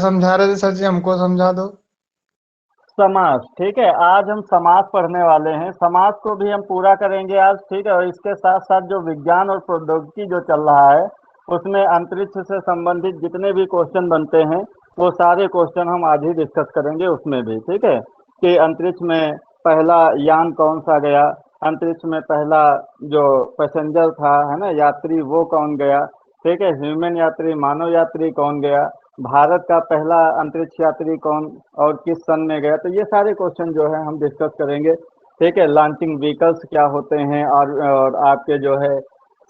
समझा रहे थे सर जी, हमको समझा दो। समास, ठीक है। आज हम समास पढ़ने वाले हैं। समास को भी हम पूरा करेंगे आज, ठीक है। और इसके साथ साथ जो विज्ञान और प्रौद्योगिकी जो चल रहा है उसमें अंतरिक्ष से संबंधित जितने भी क्वेश्चन बनते हैं वो सारे क्वेश्चन हम आज ही डिस्कस करेंगे उसमें भी, ठीक है। कि अंतरिक्ष में पहला यान कौन सा गया, अंतरिक्ष में पहला जो पैसेंजर था, है ना, यात्री, वो कौन गया, ठीक है। ह्यूमन यात्री, मानव यात्री कौन गया, भारत का पहला अंतरिक्ष यात्री कौन और किस सन में गया, तो ये सारे क्वेश्चन जो है हम डिस्कस करेंगे, ठीक है। लॉन्चिंग व्हीकल्स क्या होते हैं और आपके जो है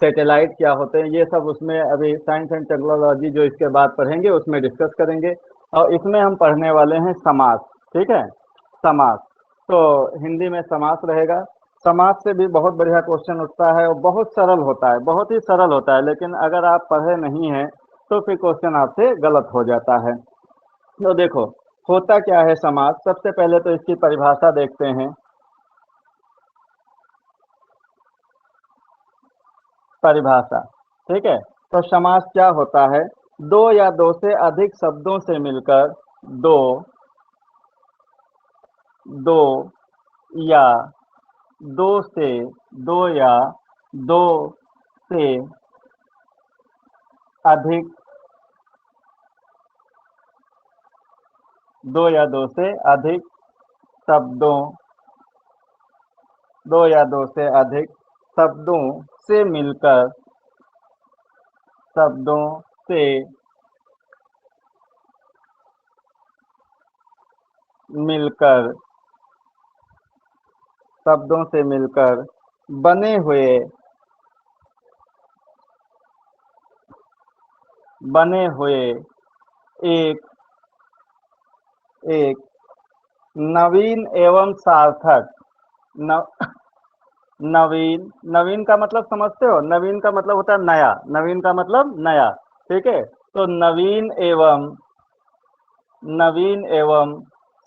सैटेलाइट क्या होते हैं, ये सब उसमें अभी साइंस एंड टेक्नोलॉजी जो इसके बाद पढ़ेंगे उसमें डिस्कस करेंगे। और इसमें हम पढ़ने वाले हैं समास, ठीक है। समास, तो हिंदी में समास रहेगा। समास से भी बहुत बढ़िया क्वेश्चन उठता है और बहुत सरल होता है, बहुत ही सरल होता है, लेकिन अगर आप पढ़े नहीं हैं तो फिर क्वेश्चन आपसे गलत हो जाता है। तो देखो, होता क्या है समास, सबसे पहले तो इसकी परिभाषा देखते हैं। परिभाषा, ठीक है। तो समास क्या होता है, दो या दो से अधिक शब्दों से मिलकर दो दो या दो से दो या दो से अधिक, दो या दो से अधिक शब्दों, दो या दो से अधिक शब्दों से मिलकर, शब्दों से मिलकर, शब्दों से मिलकर बने हुए, बने हुए एक एक नवीन एवं सार्थक, न, नवीन, नवीन का मतलब समझते हो, नवीन का मतलब होता है नया, नवीन का मतलब नया, ठीक है। तो नवीन एवं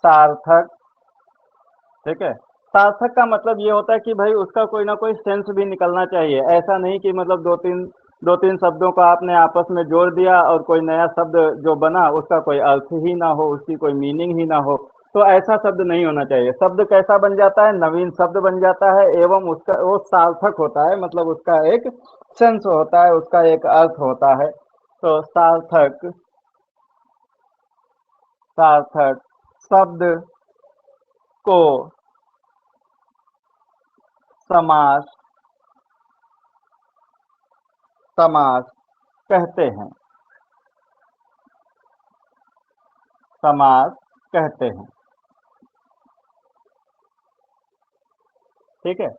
सार्थक, ठीक है। सार्थक का मतलब ये होता है कि भाई उसका कोई ना कोई सेंस भी निकलना चाहिए, ऐसा नहीं कि मतलब दो तीन शब्दों को आपने आपस में जोड़ दिया और कोई नया शब्द जो बना उसका कोई अर्थ ही ना हो, उसकी कोई मीनिंग ही ना हो। तो ऐसा शब्द नहीं होना चाहिए। शब्द कैसा बन जाता है, नवीन शब्द बन जाता है एवं उसका वो सार्थक होता है, मतलब उसका एक सेंस होता है, उसका एक अर्थ होता है। तो सार्थक, सार्थक शब्द को समास, समास कहते हैं, समास कहते हैं, ठीक है।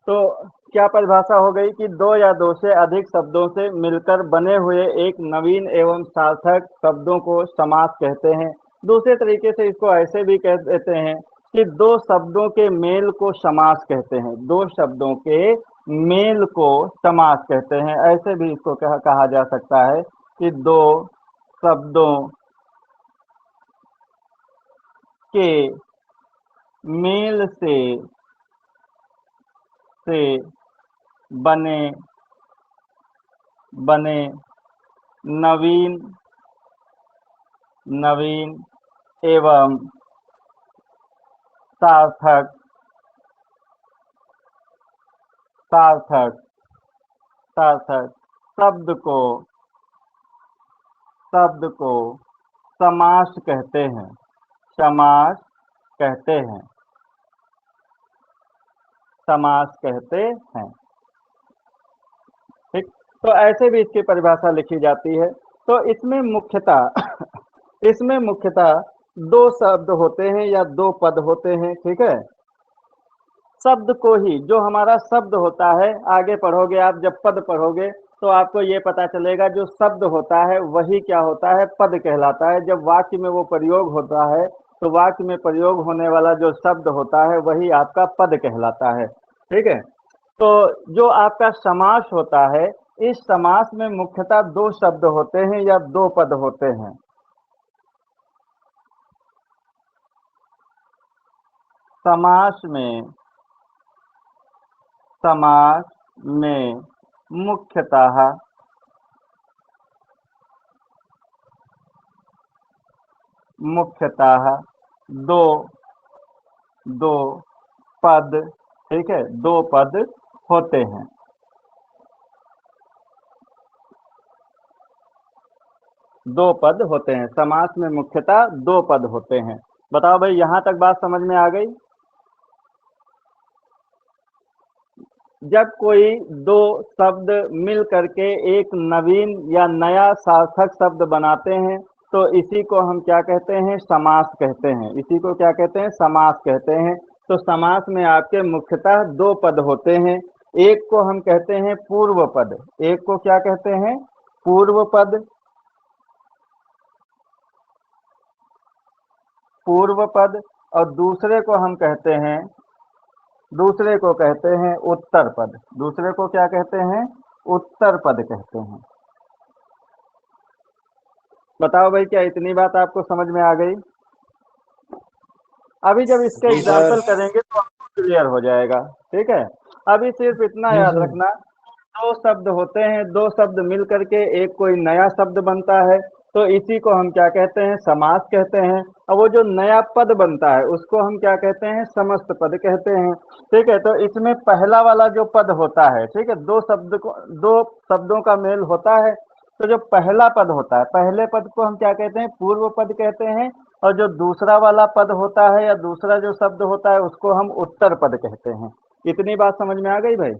तो क्या परिभाषा हो गई कि दो या दो से अधिक शब्दों से मिलकर बने हुए एक नवीन एवं सार्थक शब्दों को समास कहते हैं। दूसरे तरीके से इसको ऐसे भी कह देते हैं कि दो शब्दों के मेल को समास कहते हैं, दो शब्दों के मेल को समास कहते हैं। ऐसे भी इसको कहा जा सकता है कि दो शब्दों के मेल से बने बने नवीन, नवीन एवं सार्थक, सार्थक, सार्थक शब्द को समास कहते हैं, समास कहते हैं, समास कहते हैं, ठीक। तो ऐसे भी इसकी परिभाषा लिखी जाती है। तो इसमें मुख्यतः इसमें मुख्यतः दो शब्द होते हैं या दो पद होते हैं, ठीक है। शब्द को ही, जो हमारा शब्द होता है, आगे पढ़ोगे आप, जब पद पढ़ोगे तो आपको ये पता चलेगा जो शब्द होता है वही क्या होता है, पद कहलाता है। जब वाक्य में वो प्रयोग होता है तो वाक्य में प्रयोग होने वाला जो शब्द होता है वही आपका पद कहलाता है, ठीक है। तो जो आपका समास होता है, इस समास में मुख्यतः दो शब्द होते हैं या दो पद होते हैं। समास में, समास में मुख्यतः मुख्यतः दो दो पद, ठीक है, दो पद होते हैं। दो पद होते हैं, समास में मुख्यतः दो पद होते हैं। बताओ भाई, यहां तक बात समझ में आ गई? जब कोई दो शब्द मिल करके एक नवीन या नया सार्थक शब्द बनाते हैं तो इसी को हम क्या कहते हैं? समास कहते हैं। इसी को क्या कहते हैं? समास कहते हैं। तो समास में आपके मुख्यतः दो पद होते हैं। एक को हम कहते हैं पूर्व पद। एक को क्या कहते हैं? पूर्व पद। पूर्व पद। और दूसरे को हम कहते हैं, दूसरे को कहते हैं उत्तर पद। दूसरे को क्या कहते हैं? उत्तर पद कहते हैं। बताओ भाई, क्या इतनी बात आपको समझ में आ गई? अभी जब इसके जी सर। एग्जाम्पल करेंगे तो आपको क्लियर हो जाएगा। ठीक है, अभी सिर्फ इतना जी याद सर। रखना, दो शब्द होते हैं, दो शब्द मिल करके एक कोई नया शब्द बनता है तो इसी को हम क्या कहते हैं? समास कहते हैं। और वो जो नया पद बनता है उसको हम क्या कहते हैं? समस्त पद कहते हैं। ठीक है, तो इसमें पहला वाला जो पद होता है, ठीक है, दो शब्दों का मेल होता है, तो जो पहला पद होता है, पहले पद को हम क्या कहते हैं? पूर्व पद कहते हैं। और जो दूसरा वाला पद होता है या दूसरा जो शब्द होता है उसको हम उत्तर पद कहते हैं। इतनी बात समझ में आ गई भाई?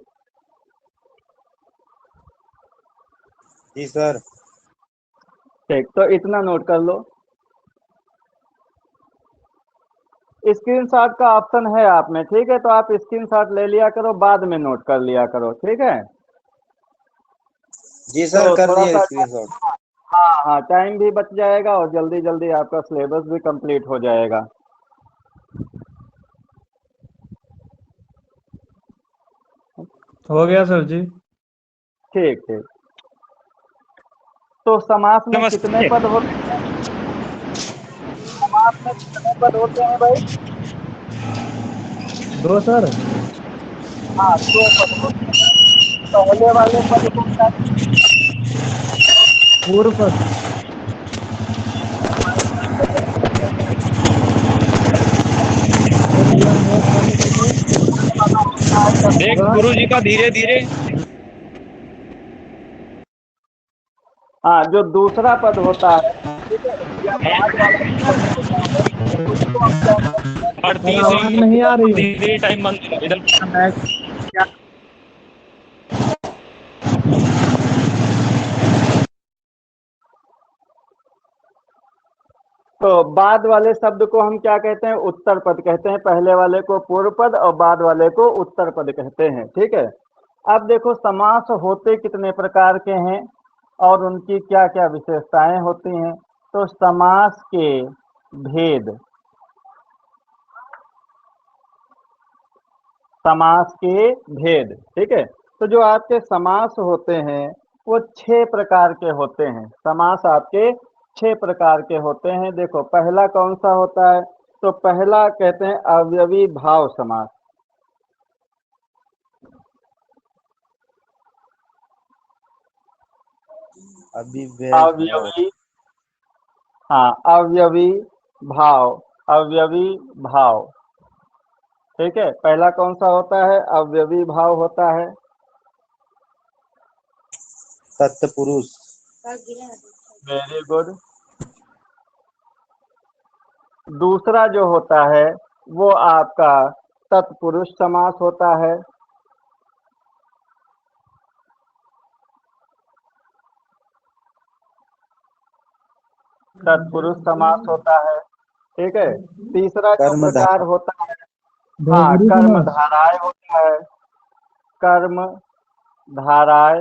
जी सर। ठीक, तो इतना नोट कर लो। स्क्रीनशॉट का ऑप्शन है आप में, ठीक है, तो आप स्क्रीनशॉट ले लिया करो, बाद में नोट कर लिया करो, ठीक है। जी तो सर, कर थोड़ा दिया सा, स्क्रीनशॉट। हाँ हाँ, टाइम भी बच जाएगा और जल्दी जल्दी आपका सिलेबस भी कंप्लीट हो जाएगा। हो गया सर जी। ठीक ठीक। तो समास में कितने नमस्ते। पद होते हैं? समास में कितने पद होते हैं भाई? दो सर। हाँ, दो पद होते हैं। पहले वाले पद को क्या कहते पूर्व पद। अरे भैया नोट कर लो पहले। देख हाँ। गुरु जी का धीरे धीरे। हाँ, जो दूसरा पद होता है, ठीक है, या बाद वाला जो पद होता है उसको हम क्या कहते हैं? सर आरती आवाज से नहीं आ रही है। धीरे टाइम बंद कर इधर। बैक। तो बाद वाले शब्द को हम क्या कहते हैं? उत्तर पद कहते हैं। पहले वाले को पूर्व पद और बाद वाले को उत्तर पद कहते हैं। ठीक है, अब देखो समास होते कितने प्रकार के हैं और उनकी क्या क्या विशेषताएं होती हैं। तो समास के भेद, समास के भेद, ठीक है, तो जो आपके समास होते हैं वो 6 प्रकार के होते हैं। समास आपके 6 प्रकार के होते हैं। देखो, पहला कौन सा होता है? तो पहला कहते हैं अवयवी भाव समास। भाव। अवयवी, हाँ, अवयवी भाव, अवयवी भाव, ठीक है, पहला कौन सा होता है? अवयवी भाव होता है। तत्पुरुष। Very good. दूसरा जो होता है वो आपका तत्पुरुष समास होता है। तत्पुरुष समास होता है, ठीक है। तीसरा जो प्रकार कर्मधारय। होता है, हाँ, बहुब्रीहि कर्म समास। धाराय होता है। कर्म धाराय,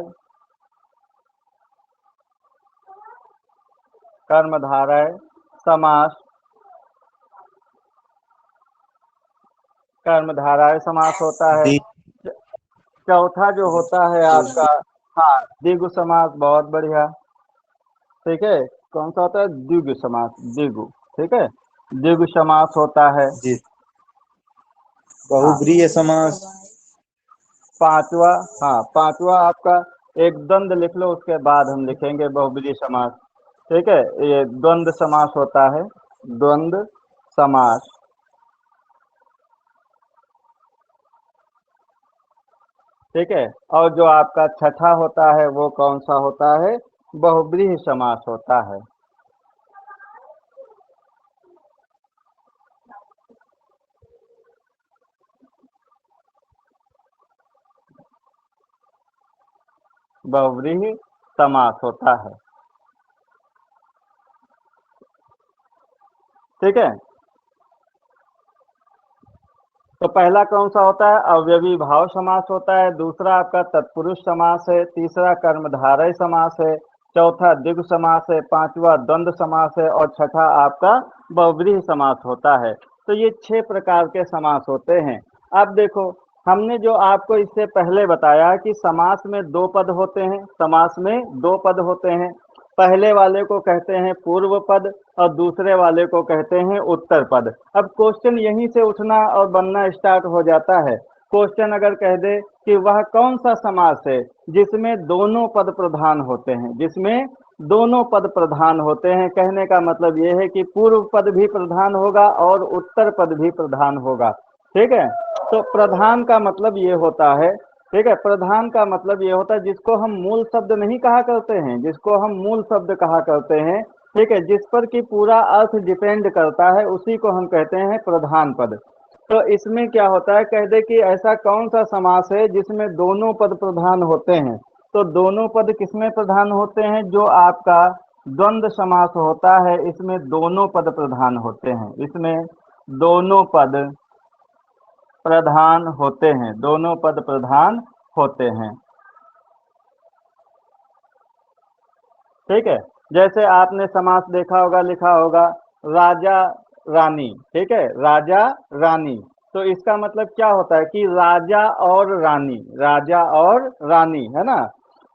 कर्म धाराय समास, कर्म धाराय समास होता है। चौथा जो होता है आपका, हाँ, द्विगु समास। बहुत बढ़िया, ठीक है, कौन सा होता है? द्विगु समास, द्विगु, ठीक है, द्विगु समास होता है। जी। हाँ, बहुब्रीहि समास। पांचवा, हाँ, पांचवा आपका एक द्वंद्व लिख लो, उसके बाद हम लिखेंगे बहुब्रीहि समास। ठीक है, ये द्वंद्व समास होता है। द्वंद्व समास। ठीक है। और जो आपका छठा होता है वो कौन सा होता है? बहुब्रीहि समास होता है। बहुब्रीहि समास होता है। ठीक है। तो पहला कौन सा होता है? अवयवी भाव समास होता है। दूसरा आपका तत्पुरुष समास है। तीसरा कर्मधारय समास है। चौथा द्विगु समास है। पांचवा द्वंद्व समास है। और छठा आपका बहुब्रीहि समास होता है। तो ये 6 प्रकार के समास होते हैं। अब देखो, हमने जो आपको इससे पहले बताया कि समास में 2 पद होते हैं। समास में 2 पद होते हैं। पहले वाले को कहते हैं पूर्व पद और दूसरे वाले को कहते हैं उत्तर पद। अब क्वेश्चन यहीं से उठना और बनना स्टार्ट हो जाता है। क्वेश्चन अगर कह दे कि वह कौन सा समास है जिसमें दोनों पद प्रधान होते हैं, जिसमें दोनों पद प्रधान होते हैं, कहने का मतलब यह है कि पूर्व पद भी प्रधान होगा और उत्तर पद भी प्रधान होगा। ठीक है। तो प्रधान का मतलब ये होता है, ठीक है, प्रधान का मतलब ये होता है जिसको हम मूल शब्द नहीं कहा करते हैं, जिसको हम मूल शब्द कहा करते हैं, ठीक है, जिस पर कि पूरा अर्थ डिपेंड करता है, उसी को हम कहते हैं प्रधान पद। तो इसमें क्या होता है, कह दे कि ऐसा कौन सा समास है जिसमें दोनों पद प्रधान होते हैं। तो दोनों पद किसमें प्रधान होते हैं? जो आपका द्वंद्व समास होता है इसमें दोनों पद प्रधान होते हैं। इसमें दोनों पद प्रधान होते हैं, दोनों पद प्रधान होते हैं। ठीक है। जैसे आपने समास देखा होगा, लिखा होगा राजा रानी। ठीक है, राजा रानी। तो इसका मतलब क्या होता है कि राजा और रानी, राजा और रानी, है ना।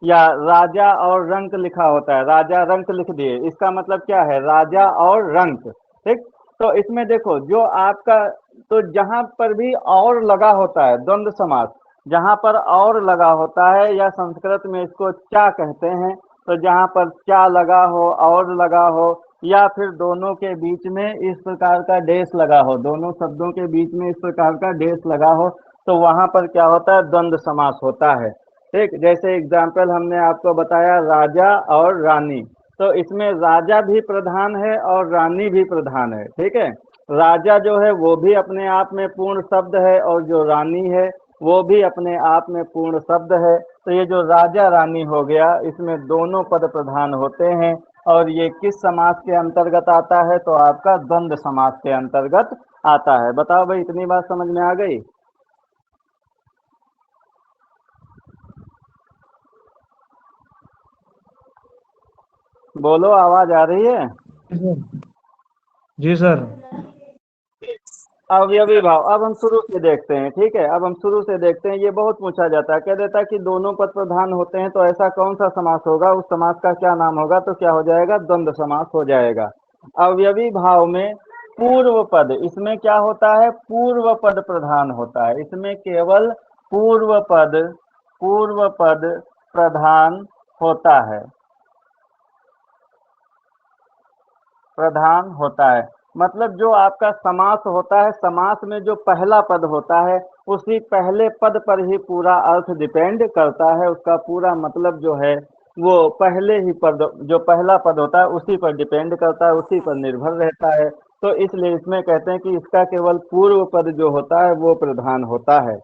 या राजा और रंक लिखा होता है, राजा रंक लिख दिए, इसका मतलब क्या है? राजा और रंक। ठीक। तो इसमें देखो जो आपका, तो जहां पर भी और लगा होता है द्वंद्व समास, जहां पर और लगा होता है, या संस्कृत में इसको चा कहते हैं, तो जहां पर क्या लगा हो, और लगा हो, या फिर दोनों के बीच में इस प्रकार का डेश लगा हो, दोनों शब्दों के बीच में इस प्रकार का डेश लगा हो, तो वहां पर क्या होता है? द्वंद्व समास होता है। ठीक। जैसे एग्जाम्पल हमने आपको बताया राजा और रानी, तो इसमें राजा भी प्रधान है और रानी भी प्रधान है। ठीक है। राजा जो है वो भी अपने आप में पूर्ण शब्द है, और जो रानी है वो भी अपने आप में पूर्ण शब्द है। तो ये जो राजा रानी हो गया, इसमें दोनों पद प्रधान होते हैं। और ये किस समास के अंतर्गत आता है? तो आपका द्वंद्व समास के अंतर्गत आता है। बताओ भाई, इतनी बात समझ में आ गई? बोलो, आवाज आ रही है? जी सर। अवयवी भाव अब हम शुरू से देखते हैं। ठीक है, अब हम शुरू से देखते हैं। ये बहुत पूछा जाता है, कह देता है कि दोनों पद प्रधान होते हैं, तो ऐसा कौन सा समास होगा, उस समास का क्या नाम होगा? तो क्या हो जाएगा? द्वंद्व समास हो जाएगा। अवयवी भाव में पूर्व पद, इसमें क्या होता है? पूर्व पद प्रधान होता है। इसमें केवल पूर्व पद प्रधान होता है, प्रधान होता है। मतलब जो आपका समास होता है, समास में जो पहला पद होता है, उसी पहले पद पर ही पूरा अर्थ डिपेंड करता है। उसका पूरा मतलब जो है वो पहले ही पद, जो पहला पद होता है उसी पर डिपेंड करता है, उसी पर निर्भर रहता है। तो इसलिए इसमें कहते हैं कि इसका केवल पूर्व पद जो होता है वो प्रधान होता है।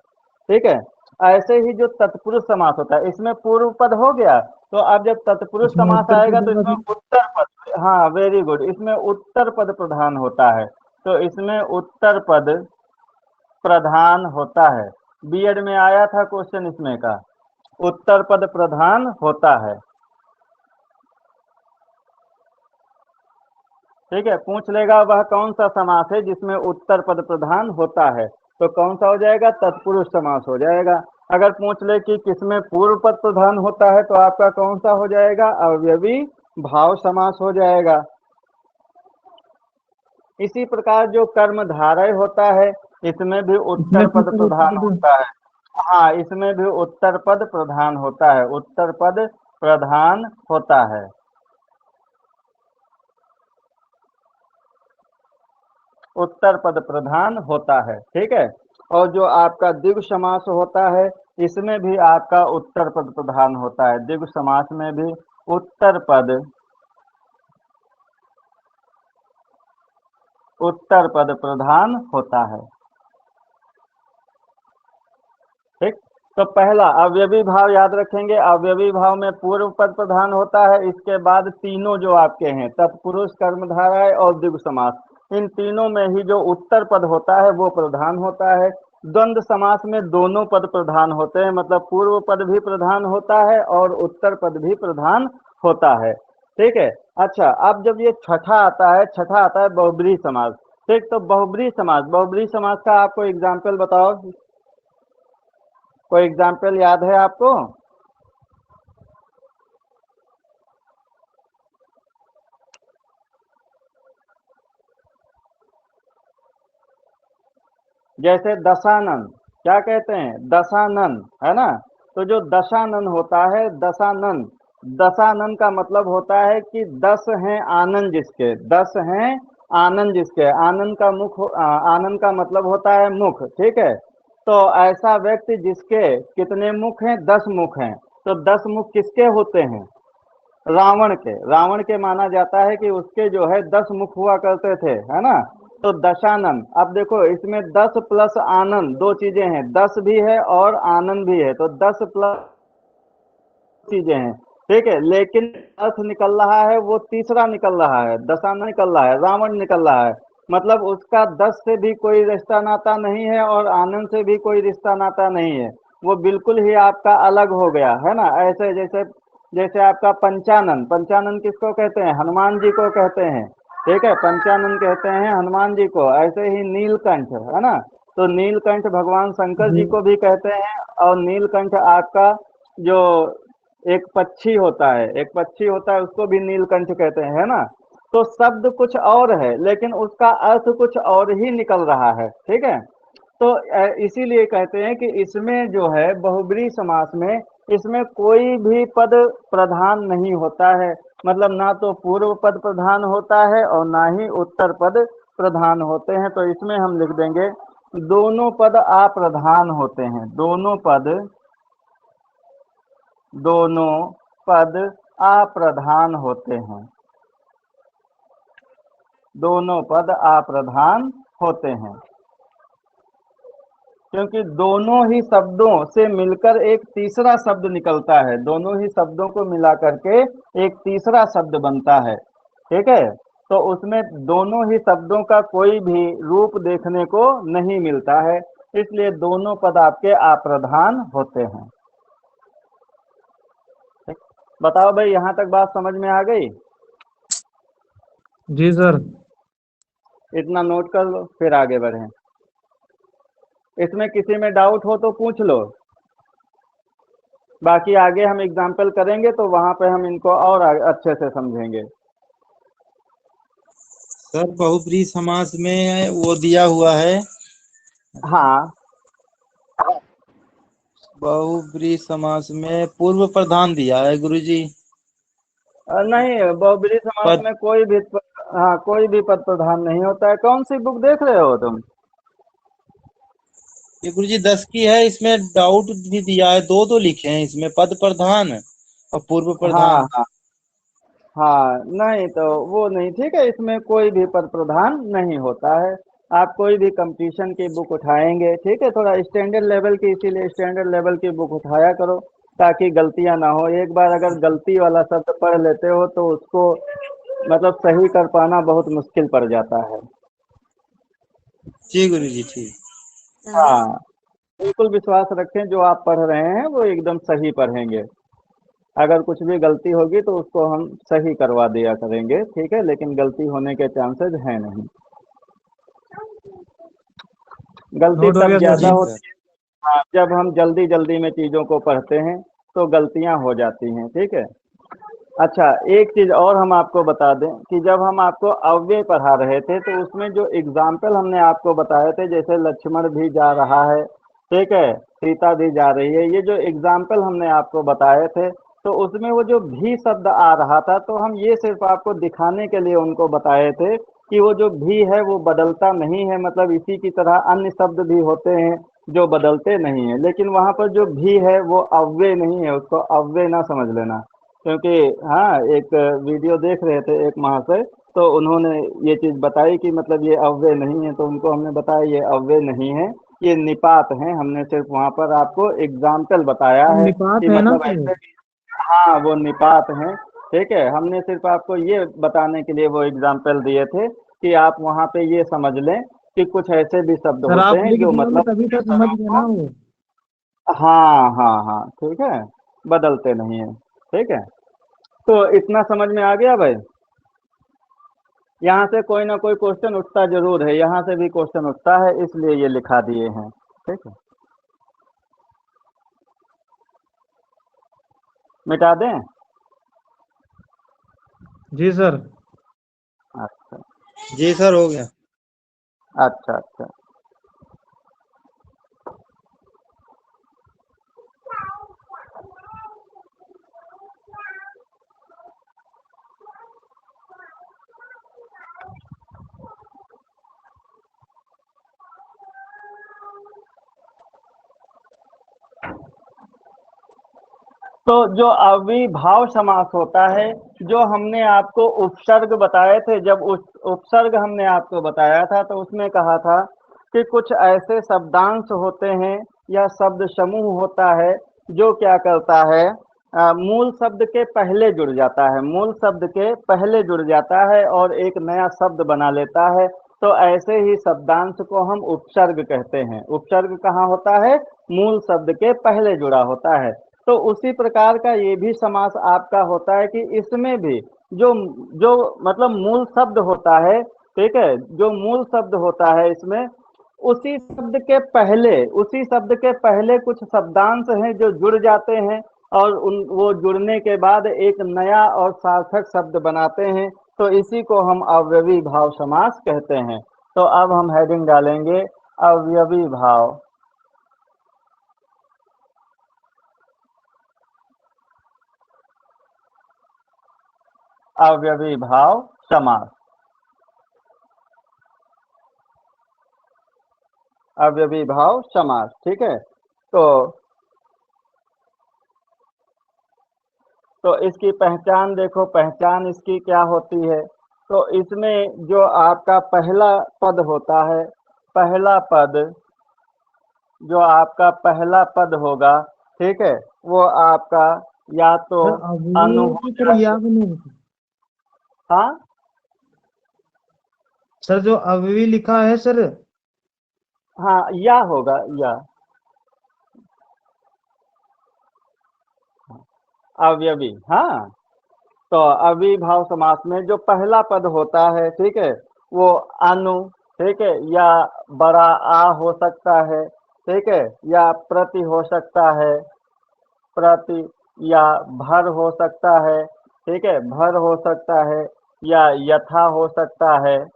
ठीक है। ऐसे ही जो तत्पुरुष समास होता है, इसमें पूर्व पद हो गया, तो अब जब तत्पुरुष इसमें समास उत्तर आएगा पद तो होगा इसमें सर। उत्तर पद, हाँ वेरी गुड, इसमें उत्तर पद प्रधान होता है। तो इसमें उत्तर पद प्रधान होता है। बीएड में आया था क्वेश्चन इसमें का, उत्तर पद प्रधान होता है। ठीक है, पूछ लेगा वह कौन सा समास है जिसमें उत्तर पद प्रधान होता है, तो कौन सा हो जाएगा? तत्पुरुष समास हो जाएगा। अगर पूछ ले कि किसमें पूर्व पद प्रधान होता है, तो आपका कौन सा हो जाएगा? अवयवी भाव समास हो जाएगा। इसी प्रकार जो कर्मधारय होता है, इसमें भी इसमें उत्तर फिर पद सर प्रधान उत्तर पद। होता है। हाँ, इसमें भी उत्तर पद प्रधान होता है, उत्तर पद प्रधान होता है। उत्तर पद प्रधान होता है, ठीक है। और जो आपका द्विगु समास होता है इसमें भी आपका उत्तर पद प्रधान होता है, द्विगु समास में भी उत्तर पद प्रधान होता है, ठीक। तो पहला अवयवी भाव याद रखेंगे, अवयवी भाव में पूर्व पद प्रधान होता है, इसके बाद तीनों जो आपके हैं तत्पुरुष, कर्मधारय और द्विगु समास, इन तीनों में ही जो उत्तर पद होता है वो प्रधान होता है। द्वंद्व समास में दोनों पद प्रधान होते हैं, मतलब पूर्व पद भी प्रधान होता है और उत्तर पद भी प्रधान होता है, ठीक है। अच्छा, अब जब ये छठा आता है बहुब्रीहि समास, ठीक। तो बहुब्रीहि समास का आपको एग्जाम्पल बताओ, कोई एग्जाम्पल याद है आपको? जैसे दशानन, क्या कहते हैं? दशानन, है ना। तो जो दशानन होता है, दशानन का मतलब होता है कि 10 हैं आनंद जिसके, 10 हैं आनंद जिसके, आनंद का मतलब होता है मुख, ठीक है। तो ऐसा व्यक्ति जिसके कितने मुख हैं? 10 मुख हैं। तो 10 मुख किसके होते हैं? रावण के माना जाता है कि उसके जो है 10 मुख हुआ करते थे, है ना। तो दशानन, अब देखो इसमें 10 प्लस आनंद, दो चीजें हैं, 10 भी है और आनंद भी है, तो 10 प्लस चीजें हैं, ठीक है। लेकिन अर्थ निकल रहा है वो तीसरा निकल रहा है, दशानन निकल रहा है, रावण निकल रहा है, मतलब उसका 10 से भी कोई रिश्ता नाता नहीं है और आनंद से भी कोई रिश्ता नाता नहीं है, वो बिल्कुल ही आपका अलग हो गया, है ना। ऐसे जैसे जैसे आपका पंचानन किसको कहते हैं? हनुमान जी को कहते हैं, ठीक है, पंचानन कहते हैं हनुमान जी को। ऐसे ही नीलकंठ, है ना, तो नीलकंठ भगवान शंकर जी जी को भी कहते हैं। और नीलकंठ आपका जो एक पक्षी होता है उसको भी नीलकंठ कहते हैं, है ना। तो शब्द कुछ और है लेकिन उसका अर्थ कुछ और ही निकल रहा है, ठीक है। तो इसीलिए कहते हैं कि इसमें जो है बहुब्रीहि समास में इसमें कोई भी पद प्रधान नहीं होता है, मतलब ना तो पूर्व पद प्रधान होता है और ना ही उत्तर पद प्रधान होते हैं। तो इसमें हम लिख देंगे दोनों पद अप्रधान होते हैं, दोनों पद अप्रधान होते हैं, दोनों पद अप्रधान होते हैं, क्योंकि दोनों ही शब्दों से मिलकर एक तीसरा शब्द निकलता है, दोनों ही शब्दों को मिला करके एक तीसरा शब्द बनता है, ठीक है। तो उसमें दोनों ही शब्दों का कोई भी रूप देखने को नहीं मिलता है, इसलिए दोनों पद आपके अप्रधान होते हैं। बताओ भाई, यहाँ तक बात समझ में आ गई? जी सर। इतना नोट कर लो फिर आगे बढ़ें। इसमें किसी में डाउट हो तो पूछ लो, बाकी आगे हम एग्जाम्पल करेंगे तो वहां पे हम इनको और अच्छे से समझेंगे। सर बहुब्रीहि समास में वो दिया हुआ है, हाँ, बहुब्रीहि समास में पूर्व प्रधान दिया है गुरुजी। नहीं, बहुब्रीहि समास पद में कोई भी हाँ, कोई भी पद प्रधान नहीं होता है। कौन सी बुक देख रहे हो तुम? ये गुरुजी 10 की है, इसमें डाउट भी दिया है, दो लिखे हैं इसमें, पद प्रधान और पूर्व हाँ प्रधान। हाँ हाँ, नहीं तो वो नहीं, ठीक है, इसमें कोई भी पद प्रधान नहीं होता है। आप कोई भी कंपटीशन की बुक उठाएंगे, ठीक है, थोड़ा स्टैंडर्ड लेवल की, इसीलिए स्टैंडर्ड लेवल की बुक उठाया करो ताकि गलतियां ना हो। एक बार अगर गलती वाला शब्द पढ़ लेते हो तो उसको मतलब सही कर पाना बहुत मुश्किल पड़ जाता है। जी गुरुजी, ठीक। हाँ, बिल्कुल विश्वास रखें, जो आप पढ़ रहे हैं वो एकदम सही पढ़ेंगे। अगर कुछ भी गलती होगी तो उसको हम सही करवा दिया करेंगे, ठीक है, लेकिन गलती होने के चांसेस हैं नहीं। गलती नोट हो तब गया सर ज्यादा जी। होती है, हाँ, जब हम जल्दी जल्दी में चीजों को पढ़ते हैं तो गलतियां हो जाती हैं, ठीक है। अच्छा, एक चीज और हम आपको बता दें कि जब हम आपको अव्यय पढ़ा रहे थे तो उसमें जो एग्जाम्पल हमने आपको बताए थे, जैसे लक्ष्मण भी जा रहा है, ठीक है, सीता भी जा रही है, ये जो एग्जाम्पल हमने आपको बताए थे तो उसमें वो जो भी शब्द आ रहा था तो हम ये सिर्फ आपको दिखाने के लिए उनको बताए थे कि वो जो भी है वो बदलता नहीं है, मतलब इसी की तरह अन्य शब्द भी होते हैं जो बदलते नहीं है, लेकिन वहाँ पर जो भी है वो अव्यय नहीं है, उसको अव्यय ना समझ लेना। क्योंकि हाँ, एक वीडियो देख रहे थे एक महाशय, तो उन्होंने ये चीज़ बताई कि मतलब ये अव्यय नहीं है, तो उनको हमने बताया ये अव्यय नहीं है, ये निपात है। हमने सिर्फ वहाँ पर आपको एग्जाम्पल बताया वो है निपात कि है ना मतलब वो। ऐसे, हाँ वो निपात हैं। ठीक है, हमने सिर्फ आपको ये बताने के लिए वो एग्जाम्पल दिए थे कि आप वहाँ पे ये समझ लें कि कुछ ऐसे भी शब्द सर होते आप हैं लिख जो दिया मैं मतलब तभी तो समझ अक्षरों गया को, ना वो। हाँ हाँ हाँ ठीक है, बदलते नहीं है। ठीक है, तो इतना समझ में आ गया भाई। यहाँ से कोई ना कोई क्वेश्चन उठता जरूर है, यहाँ से भी क्वेश्चन उठता है, इसलिए ये लिखा दिए हैं। ठीक है, मिटा दें। जी सर। अच्छा जी सर, हो गया। अच्छा अच्छा। तो जो अविभाव समास होता है, जो हमने आपको उपसर्ग बताए थे, जब उस उपसर्ग हमने आपको बताया था तो उसमें कहा था कि कुछ ऐसे शब्दांश होते हैं या शब्द समूह होता है जो क्या करता है, मूल शब्द के पहले जुड़ जाता है, मूल शब्द के पहले जुड़ जाता है और एक नया शब्द बना लेता है। तो ऐसे ही शब्दांश को हम उपसर्ग कहते हैं। उपसर्ग कहाँ होता है? मूल शब्द के पहले जुड़ा होता है। तो उसी प्रकार का ये भी समास आपका होता है कि इसमें भी जो जो मतलब मूल शब्द होता है, ठीक है, जो मूल शब्द होता है इसमें उसी शब्द के पहले कुछ शब्दांश हैं जो जुड़ जाते हैं और उन वो जुड़ने के बाद एक नया और सार्थक शब्द बनाते हैं। तो इसी को हम अवयवी भाव समास कहते हैं। तो अब हम हेडिंग डालेंगे अवयवी भाव। अवयवी भाव समास। अवयवी भाव समास। ठीक है, तो इसकी पहचान देखो, पहचान इसकी क्या होती है। तो इसमें जो आपका पहला पद होता है, पहला पद, जो आपका पहला पद होगा, ठीक है, वो आपका या तो सर अनु अव्यवी हो की तरह याद नहीं। हाँ सर जो अव्यवी लिखा है सर। हाँ, या होगा, या अवयवी। हाँ, तो अविभाव समास में जो पहला पद होता है, ठीक है, वो अनु, ठीक है, या बड़ा आ हो सकता है, ठीक है, या प्रति हो सकता है, प्रति, या भर हो सकता है, ठीक है, भर हो सकता है, या यथा हो सकता है,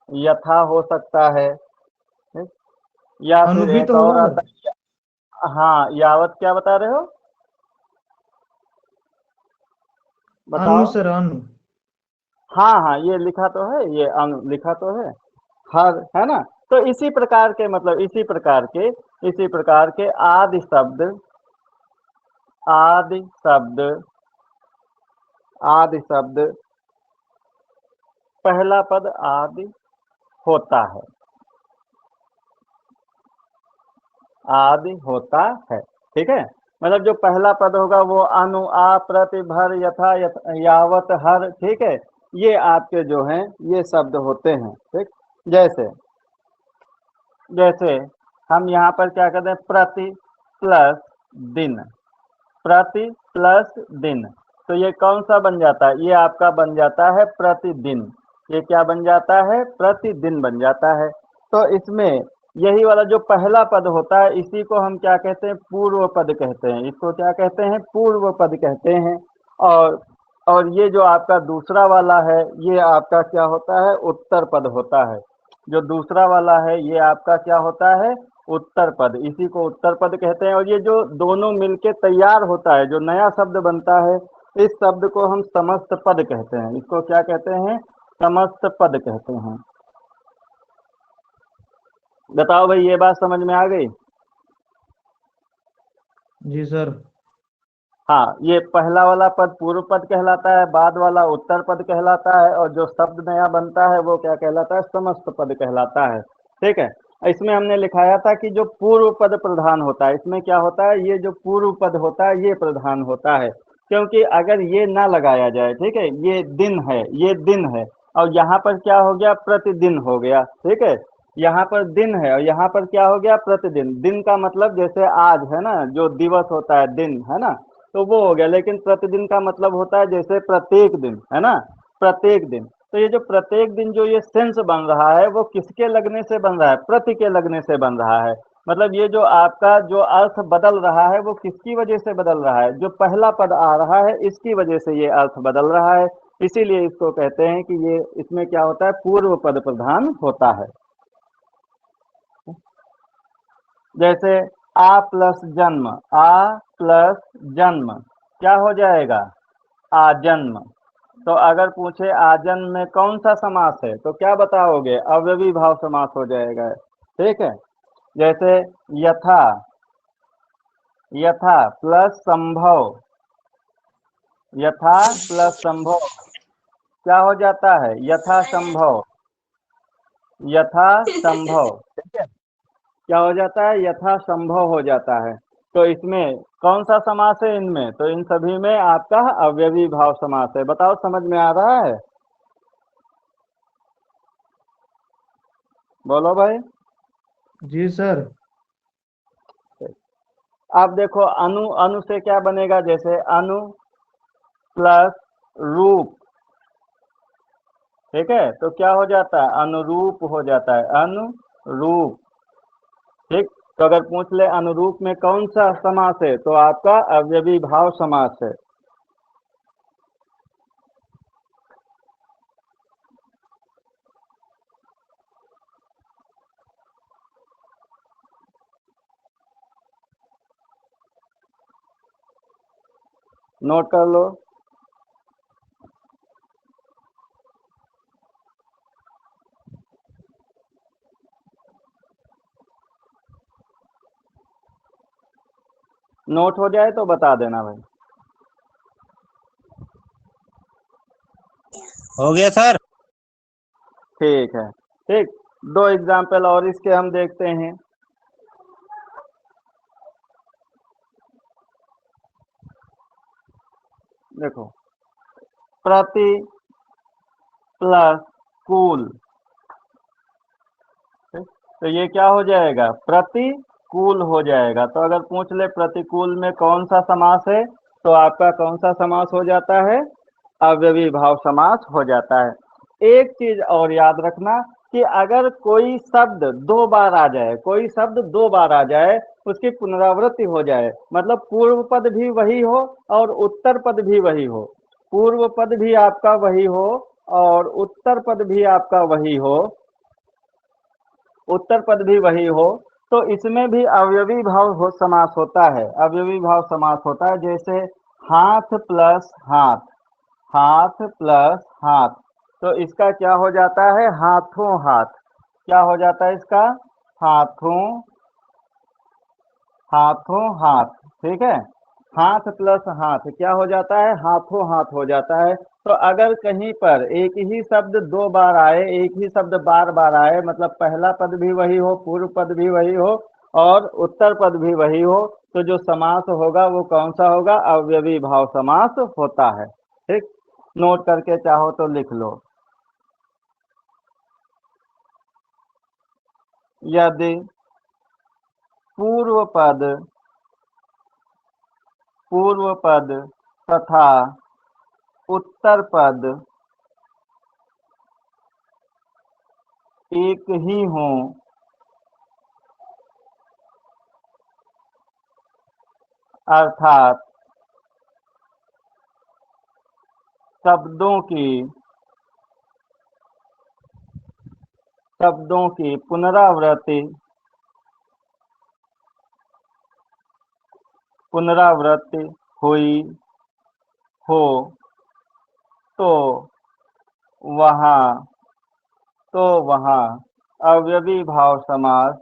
यथा हो सकता है, ठीक? या फिर अनुभीत एक और होगा आता है, हाँ, यावत क्या बता रहे हो, अनु बताओ। सर अनु। हाँ हाँ, ये लिखा तो है, ये अनु लिखा तो है, हर, है ना। तो इसी प्रकार के, मतलब इसी प्रकार के आदि शब्द, आदि शब्द, आदि शब्द, पहला पद आदि होता है, आदि होता है। ठीक है, मतलब जो पहला पद होगा वो अनु, आ, प्रति, भर, यथा, यावत, हर, ठीक है, ये आपके जो हैं ये शब्द होते हैं। ठीक, जैसे जैसे हम यहाँ पर क्या करते हैं, प्रति प्लस दिन, प्रति प्लस दिन, तो ये कौन सा बन जाता है? ये आपका बन जाता है प्रतिदिन। ये क्या बन जाता है? प्रतिदिन बन जाता है। तो इसमें यही वाला जो पहला पद होता है, इसी को हम क्या कहते हैं? पूर्व पद कहते हैं। इसको क्या कहते हैं? पूर्व पद कहते हैं। और और ये जो आपका दूसरा वाला है, ये आपका क्या होता है? उत्तर पद होता है। जो दूसरा वाला है ये आपका क्या होता है? उत्तर पद। इसी को उत्तर पद कहते हैं। और ये जो दोनों मिलके तैयार होता है, जो नया शब्द बनता है, इस शब्द को हम समस्त पद कहते हैं। इसको क्या कहते हैं? समस्त पद कहते हैं। बताओ भाई, ये बात समझ में आ गई? जी सर। हाँ, ये पहला वाला पद पूर्व पद कहलाता है, बाद वाला उत्तर पद कहलाता है, और जो शब्द नया बनता है वो क्या कहलाता है? समस्त पद कहलाता है। ठीक है। इसमें हमने लिखाया था कि जो पूर्व पद प्रधान होता है, इसमें क्या होता है? ये जो पूर्व पद होता है ये प्रधान होता है, क्योंकि अगर ये ना लगाया जाए, ठीक है, ये दिन है, ये दिन है, और यहाँ पर क्या हो गया? प्रतिदिन हो गया। ठीक है। यहाँ पर दिन है और यहाँ पर क्या हो गया? प्रतिदिन। दिन का मतलब जैसे आज है ना, जो दिवस होता है दिन, है ना, तो वो हो गया। लेकिन प्रतिदिन का मतलब होता है जैसे प्रत्येक दिन, है ना, प्रत्येक दिन। तो ये जो प्रत्येक दिन जो ये सेंस बन रहा है वो किसके लगने से बन रहा है? प्रति के लगने से बन रहा है। मतलब ये जो आपका जो अर्थ बदल रहा है वो किसकी वजह से बदल रहा है? जो पहला पद आ रहा है इसकी वजह से ये अर्थ बदल रहा है। इसीलिए इसको कहते हैं कि ये इसमें क्या होता है? पूर्व पद प्रधान होता है। जैसे आ प्लस जन्म, आ प्लस जन्म क्या हो जाएगा? आजन्म। तो अगर पूछे आजन्म में कौन सा समास है तो क्या बताओगे? अव्यवी भाव समास हो जाएगा। ठीक है। जैसे यथा, यथा प्लस संभव, यथा प्लस संभव क्या हो जाता है? यथा संभव, यथा संभव। ठीक है। क्या हो जाता है? यथा संभव हो जाता है। तो इसमें कौन सा समास है इनमें? तो इन सभी में आपका अव्यवी भाव समास है। बताओ, समझ में आ रहा है? बोलो भाई। जी सर। आप देखो, अनु, अनु से क्या बनेगा? जैसे अनु प्लस रूप, ठीक है, तो क्या हो जाता है? अनुरूप हो जाता है, अनुरूप। ठीक। तो अगर पूछ ले अनुरूप में कौन सा समास है तो आपका अव्यवी भाव समास है। नोट कर लो। नोट हो जाए तो बता देना भाई। हो गया सर। ठीक है। ठीक। दो एग्जाम्पल और इसके हम देखते हैं। देखो, प्रति प्लस कुल, तो ये क्या हो जाएगा? प्रतिकूल हो जाएगा। तो अगर पूछ ले प्रतिकूल में कौन सा समास है तो आपका कौन सा समास हो जाता है? अव्यवी भाव समास हो जाता है। एक चीज और याद रखना कि अगर कोई शब्द दो बार आ जाए, कोई शब्द दो बार आ जाए, उसकी पुनरावृत्ति हो जाए, मतलब पूर्व पद भी वही हो और उत्तर पद भी वही हो, पूर्व पद भी आपका वही हो और उत्तर पद भी आपका वही हो, उत्तर पद भी वही हो, तो इसमें भी अवयवी भाव समास होता है, अवयवी भाव समास होता है। जैसे हाथ प्लस हाथ, हाथ प्लस हाथ, तो इसका क्या हो जाता है? हाथों हाथ। क्या हो जाता है इसका? हाथों, हाथों हाथ। ठीक है। हाथ प्लस हाथ क्या हो जाता है? हाथों हाथ हो जाता है। तो अगर कहीं पर एक ही शब्द दो बार आए, एक ही शब्द बार बार आए, मतलब पहला पद भी वही हो, पूर्व पद भी वही हो और उत्तर पद भी वही हो, तो जो समास होगा वो कौन सा होगा? अव्यवी भाव समास होता है। ठीक। नोट करके चाहो तो लिख लो। यदि पूर्व पद, पूर्व पद तथा उत्तर पद एक ही हों, अर्थात शब्दों की, शब्दों की पुनरावृत्ति, पुनरावृत्ति हुई हो तो वहाँ, तो वहाँ अवयवी भाव समास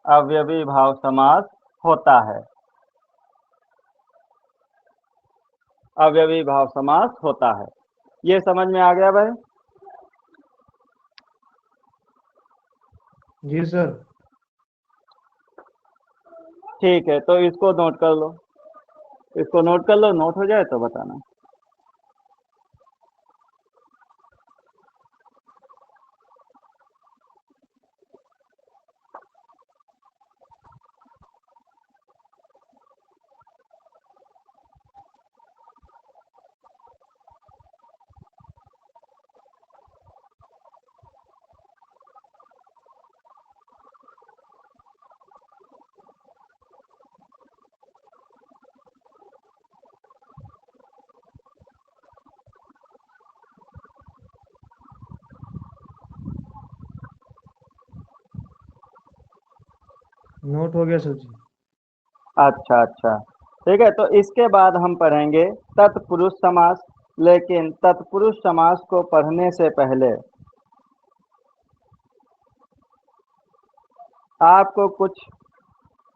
अवयवी भाव समास होता है। अवयवी भाव समास होता है। ये समझ में आ गया भाई? जी सर। ठीक है, तो इसको नोट कर लो। इसको नोट कर लो, नोट हो जाए तो बताना। नोट हो गया सर जी। अच्छा अच्छा, ठीक है। तो इसके बाद हम पढ़ेंगे तत्पुरुष समास। लेकिन तत्पुरुष समास को पढ़ने से पहले आपको कुछ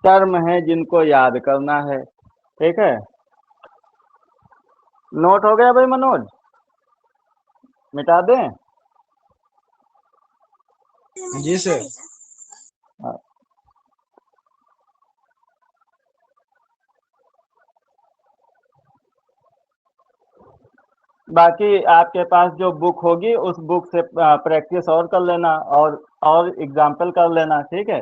टर्म हैं जिनको याद करना है। ठीक है, नोट हो गया भाई मनोज? मिटा दें? जी सर। हाँ। बाकी आपके पास जो बुक होगी उस बुक से प्रैक्टिस और कर लेना और एग्जाम्पल कर लेना। ठीक है।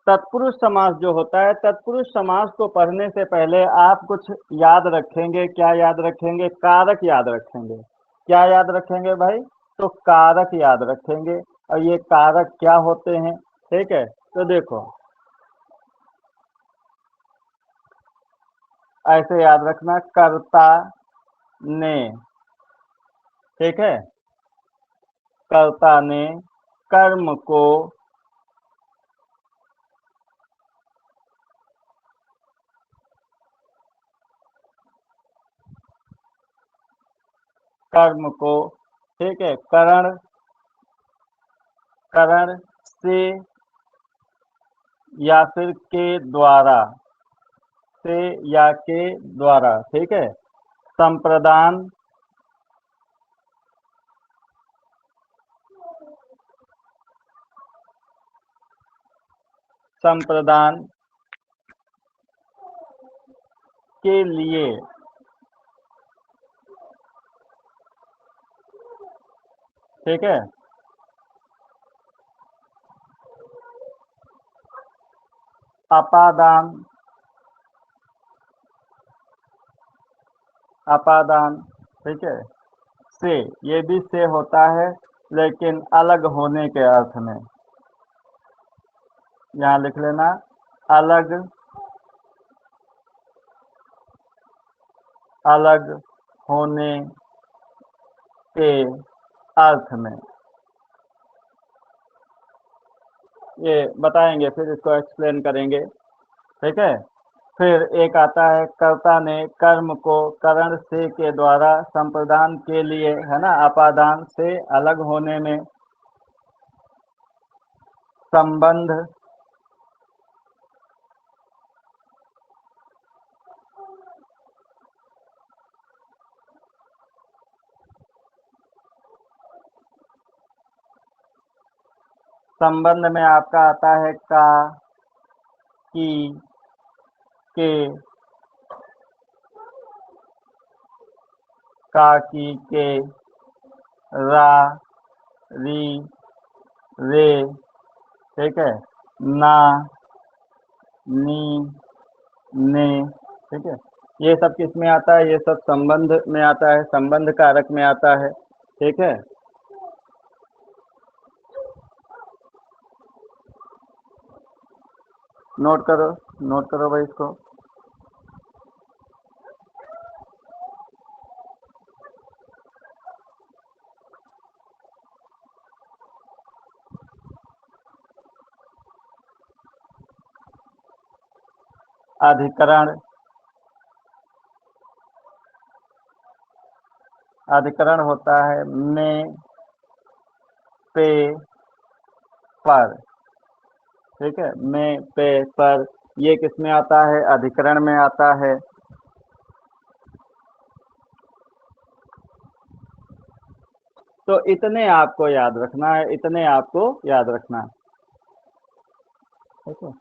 तत्पुरुष समास जो होता है, तत्पुरुष समास को पढ़ने से पहले आप कुछ याद रखेंगे। क्या याद रखेंगे? कारक याद रखेंगे। क्या याद रखेंगे भाई? तो कारक याद रखेंगे। और ये कारक क्या होते हैं? ठीक है, तो देखो ऐसे याद रखना, कर्ता ने। ठीक है, कर्ता ने कर्म को कर्म को ठीक है, करण करण से या फिर के द्वारा, से या के द्वारा। ठीक है, संप्रदान संप्रदान के लिए। ठीक है, अपादान अपादान। ठीक है, से, ये भी से होता है लेकिन अलग होने के अर्थ में। यहाँ लिख लेना, अलग अलग होने के अर्थ में। ये बताएंगे, फिर इसको एक्सप्लेन करेंगे। ठीक है, फिर एक आता है, कर्ता ने कर्म को करण से के द्वारा संप्रदान के लिए, है ना, अपादान से अलग होने में। संबंध संबंध में आपका आता है का, की, के, का, की, के, रा, री, रे। ठीक है, ना, नी, ने। ठीक है, ये सब किस में आता है? ये सब संबंध में आता है, संबंध कारक में आता है। ठीक है, नोट करो, नोट करो भाई इसको। अधिकरण अधिकरण होता है में, पे, पर। ठीक है, में, पे, पर, ये किस में आता है? अधिकरण में आता है। तो इतने आपको याद रखना है, इतने आपको याद रखना है। ठीक है,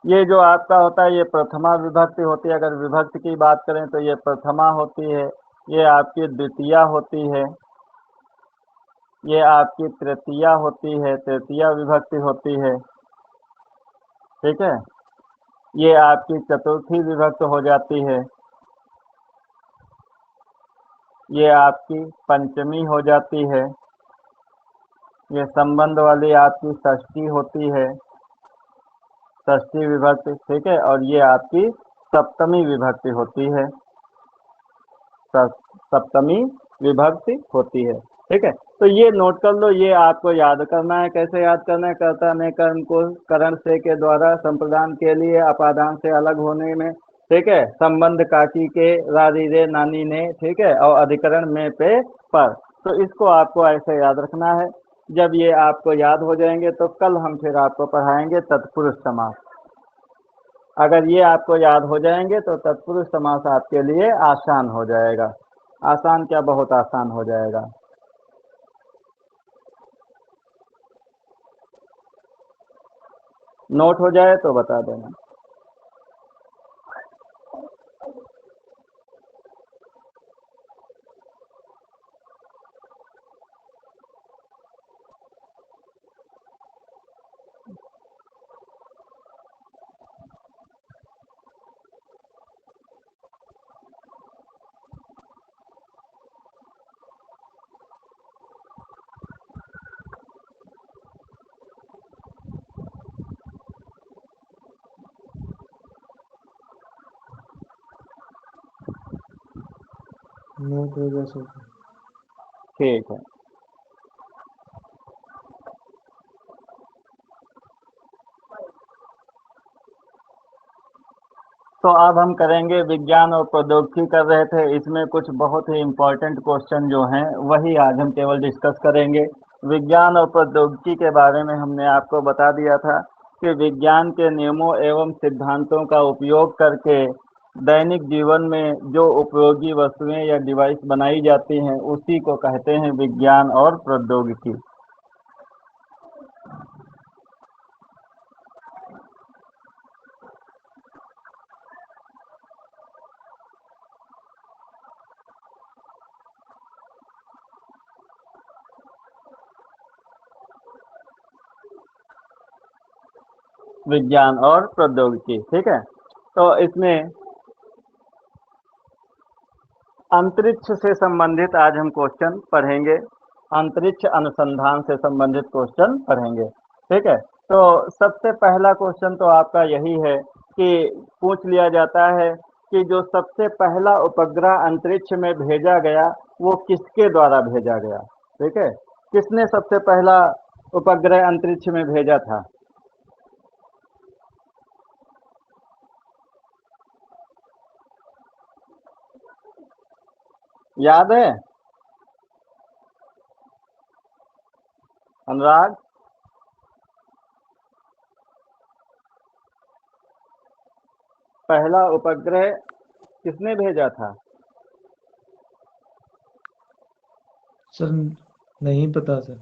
ये जो आपका होता है ये प्रथमा विभक्ति होती है। अगर विभक्ति की बात करें तो ये प्रथमा होती है, ये आपकी द्वितीया होती है, ये आपकी तृतीया होती है, तृतीया विभक्ति होती है। ठीक है, ये आपकी चतुर्थी विभक्ति हो जाती है, ये आपकी पंचमी हो जाती है, ये संबंध वाली आपकी षष्ठी होती है, षष्ठी विभक्ति। ठीक है, और ये आपकी सप्तमी विभक्ति होती है, सप्तमी विभक्ति होती है। ठीक है, तो ये नोट कर लो, ये आपको याद करना है। कैसे याद करना है? कर्ता ने कर्म को करण से के द्वारा संप्रदान के लिए अपादान से अलग होने में। ठीक है, संबंध काकी के रारी रे नानी ने। ठीक है, और अधिकरण में पे पर। तो इसको आपको ऐसे याद रखना है। जब ये आपको याद हो जाएंगे तो कल हम फिर आपको पढ़ाएंगे तत्पुरुष समास। अगर ये आपको याद हो जाएंगे तो तत्पुरुष समास आपके लिए आसान हो जाएगा। आसान क्या, बहुत आसान हो जाएगा। नोट हो जाए तो बता देना। नोट हो गया सब। ठीक है, तो अब हम करेंगे विज्ञान और प्रौद्योगिकी। कर रहे थे, इसमें कुछ बहुत ही इम्पोर्टेंट क्वेश्चन जो हैं वही आज हम केवल डिस्कस करेंगे। विज्ञान और प्रौद्योगिकी के बारे में हमने आपको बता दिया था कि विज्ञान के नियमों एवं सिद्धांतों का उपयोग करके दैनिक जीवन में जो उपयोगी वस्तुएं या डिवाइस बनाई जाती हैं उसी को कहते हैं विज्ञान और प्रौद्योगिकी। विज्ञान और प्रौद्योगिकी। ठीक है, तो इसमें अंतरिक्ष से संबंधित आज हम क्वेश्चन पढ़ेंगे, अंतरिक्ष अनुसंधान से संबंधित क्वेश्चन पढ़ेंगे। ठीक है, तो सबसे पहला क्वेश्चन तो आपका यही है कि पूछ लिया जाता है कि जो सबसे पहला उपग्रह अंतरिक्ष में भेजा गया वो किसके द्वारा भेजा गया। ठीक है, किसने सबसे पहला उपग्रह अंतरिक्ष में भेजा था? याद है? अनुराग, पहला उपग्रह किसने भेजा था? सर नहीं पता सर।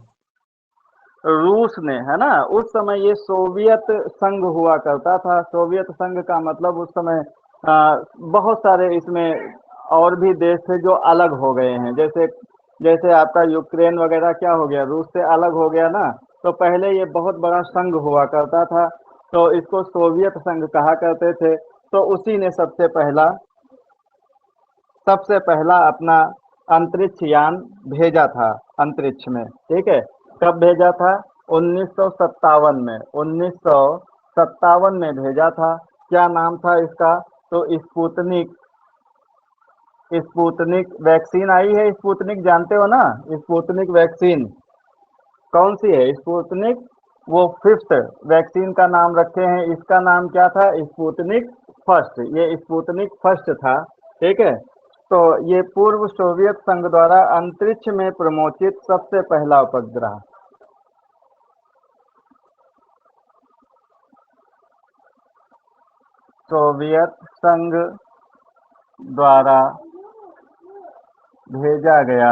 रूस ने, है ना। उस समय ये सोवियत संघ हुआ करता था। सोवियत संघ का मतलब उस समय बहुत सारे इसमें और भी देश थे जो अलग हो गए हैं। जैसे जैसे आपका यूक्रेन वगैरह क्या हो गया, रूस से अलग हो गया ना। तो पहले ये बहुत बड़ा संघ हुआ करता था, तो इसको सोवियत संघ कहा करते थे। तो उसी ने सबसे पहला अपना अंतरिक्ष यान भेजा था अंतरिक्ष में। ठीक है, कब भेजा था? 1957 में। 1957 में भेजा था। क्या नाम था इसका? तो स्पुतनिक। स्पुतनिक वैक्सीन आई है, स्पुतनिक जानते हो ना। स्पुतनिक वैक्सीन कौन सी है? स्पुतनिक, वो 5th वैक्सीन का नाम रखे हैं। इसका नाम क्या था? Sputnik first. ये स्पुतनिक फर्स्ट था। ठीक है, तो ये पूर्व सोवियत संघ द्वारा अंतरिक्ष में प्रमोचित सबसे पहला उपग्रह। सोवियत संघ द्वारा भेजा गया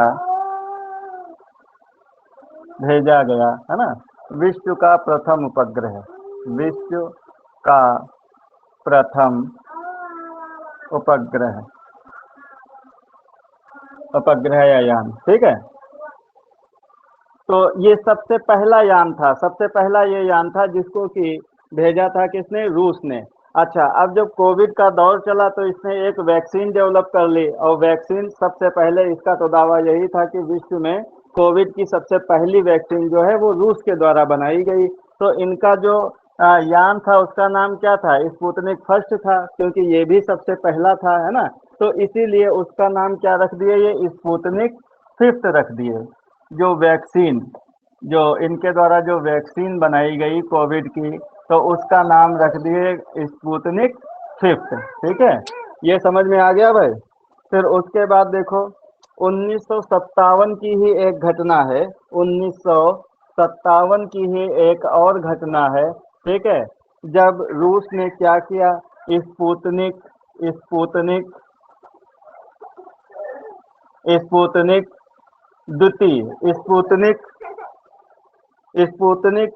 है ना, विश्व का प्रथम उपग्रह, विश्व का प्रथम उपग्रह या यान। ठीक है, तो ये सबसे पहला यान था, सबसे पहला ये यान था जिसको कि भेजा था किसने? रूस ने। अच्छा, अब जब कोविड का दौर चला तो इसने एक वैक्सीन डेवलप कर ली, और वैक्सीन सबसे पहले इसका तो दावा यही था कि विश्व में कोविड की सबसे पहली वैक्सीन जो है वो रूस के द्वारा बनाई गई। तो इनका जो यान था उसका नाम क्या था? स्पुतनिक फर्स्ट था, क्योंकि ये भी सबसे पहला था, है ना। तो इसीलिए उसका नाम क्या रख दिए? ये स्पुतनिक फिफ्थ रख दिए। जो वैक्सीन, जो इनके द्वारा जो वैक्सीन बनाई गई कोविड की, तो उसका नाम रख दिए स्पुतनिक फिफ्थ। ठीक है, ये समझ में आ गया भाई। फिर उसके बाद देखो 1957 की ही एक घटना है, 1957 की ही एक और घटना है। ठीक है, जब रूस ने क्या किया? स्पुतनिक स्पुतनिक स्पुतनिक द्वितीय स्पुतनिक स्पुतनिक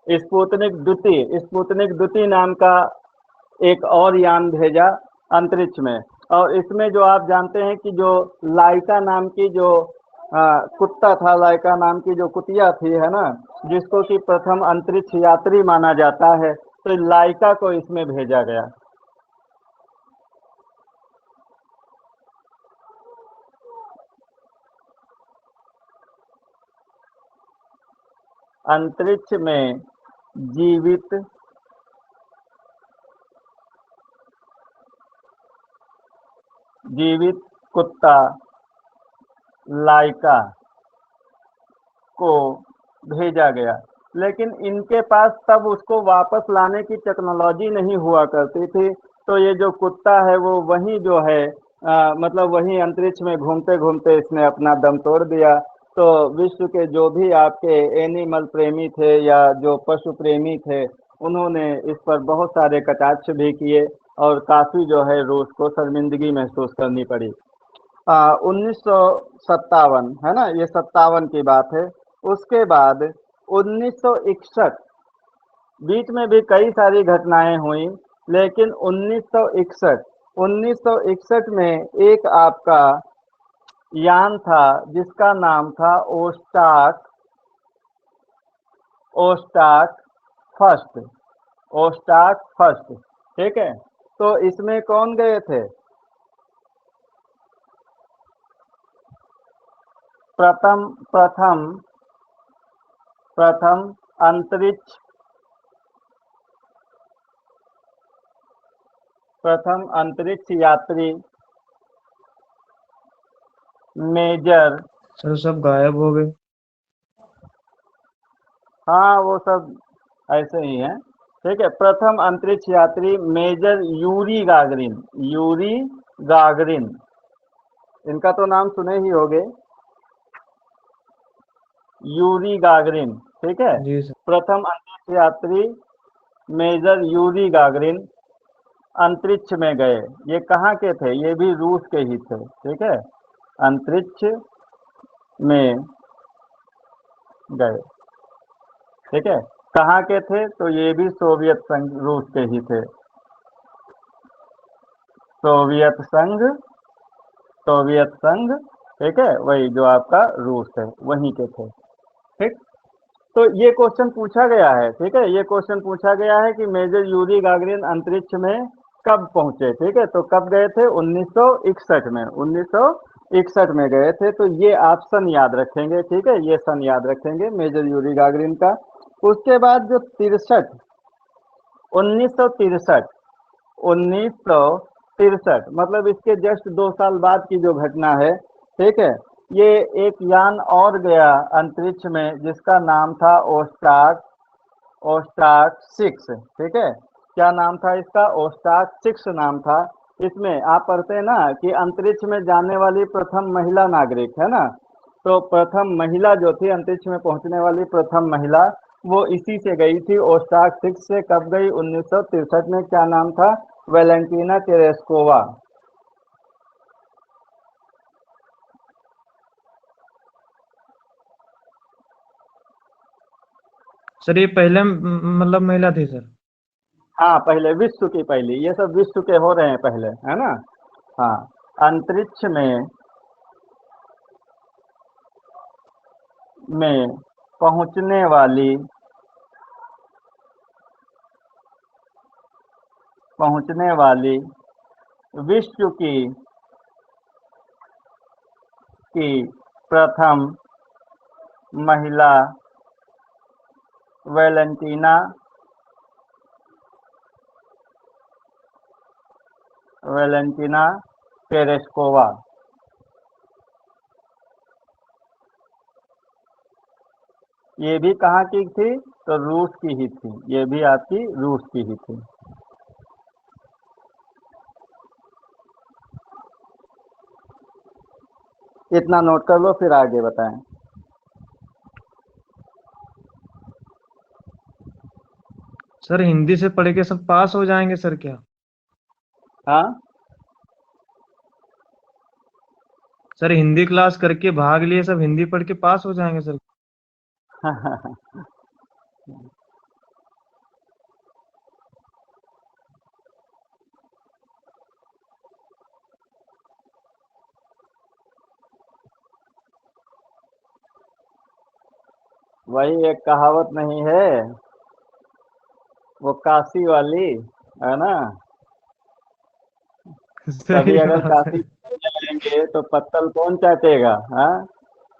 स्पुतनिक द्वितीय नाम का एक और यान भेजा अंतरिक्ष में। और इसमें जो आप जानते हैं कि जो लाइका नाम की जो कुत्ता था, लाइका नाम की जो कुतिया थी, है ना, जिसको कि प्रथम अंतरिक्ष यात्री माना जाता है, तो लाइका को इसमें भेजा गया। अंतरिक्ष में जीवित कुत्ता लाइका को भेजा गया, लेकिन इनके पास तब उसको वापस लाने की टेक्नोलॉजी नहीं हुआ करती थी। तो ये जो कुत्ता है वो वहीं जो है मतलब वहीं अंतरिक्ष में घूमते घूमते इसने अपना दम तोड़ दिया। तो विश्व के जो भी आपके एनिमल प्रेमी थे या जो पशु प्रेमी थे, उन्होंने इस पर बहुत सारे कटाक्ष भी किए, और काफ़ी जो है रूस को शर्मिंदगी महसूस करनी पड़ी। 1957 है ना, ये 57 की बात है। उसके बाद 1961, बीच में भी कई सारी घटनाएं हुई, लेकिन 1961 में एक आपका यान था जिसका नाम था ओस्टाक फर्स्ट। ठीक है, तो इसमें कौन गए थे? प्रथम अंतरिक्ष यात्री मेजर। सर सब गायब हो गए। हाँ, वो सब ऐसे ही है। ठीक है, प्रथम अंतरिक्ष यात्री मेजर यूरी गागरिन, इनका तो नाम सुने ही होंगे, यूरी गागरिन। ठीक है, जी सर। प्रथम अंतरिक्ष यात्री मेजर यूरी गागरिन अंतरिक्ष में गए। ये कहाँ के थे? ये भी रूस के ही थे। ठीक है, अंतरिक्ष में गए। ठीक है, कहाँ के थे? तो ये भी सोवियत संघ, रूस के ही थे। सोवियत संघ। ठीक है, वही जो आपका रूस है वहीं के थे। ठीक, तो ये क्वेश्चन पूछा गया है। ठीक है, ये क्वेश्चन पूछा गया है कि मेजर यूरी गागरिन अंतरिक्ष में कब पहुंचे। ठीक है, तो कब गए थे? 1961 में, 1961 में गए थे। तो ये आप सन याद रखेंगे। ठीक है, ये सन याद रखेंगे मेजर यूरी गागरिन का। उसके बाद जो 1963 मतलब इसके जस्ट 2 साल बाद की जो घटना है। ठीक है, ये एक यान और गया अंतरिक्ष में जिसका नाम था ओस्टाक 6। ठीक है, क्या नाम था इसका? ओस्टाक 6 नाम था। इसमें आप पढ़ते हैं ना कि अंतरिक्ष में जाने वाली प्रथम महिला नागरिक, है ना? तो प्रथम महिला जो थी, अंतरिक्ष में पहुंचने वाली प्रथम महिला, वो इसी से गई थी, ओस्टाक 6 से। कब गई? 1963 में। क्या नाम था? Valentina Tereshkova. सर ये पहले मतलब महिला थी सर। हाँ, पहले, विश्व की पहली। ये सब विश्व के हो रहे हैं पहले, है ना? हाँ, अंतरिक्ष में पहुंचने वाली विश्व की प्रथम महिला वेलेंटीना तेरेस्कोवा। ये भी कहाँ की थी? तो रूस की ही थी। ये भी आपकी रूस की ही थी। इतना नोट कर लो, फिर आगे बताएं। सर हिंदी से पढ़ के सब पास हो जाएंगे सर क्या? हाँ। सर हिंदी क्लास करके भाग लिए, सब हिंदी पढ़ के पास हो जाएंगे सर? वही एक कहावत नहीं है, वो काशी वाली, है ना? सही कभी अगर बात है। काशी जाएंगे तो पत्तल कौन चाटेगा? हाँ।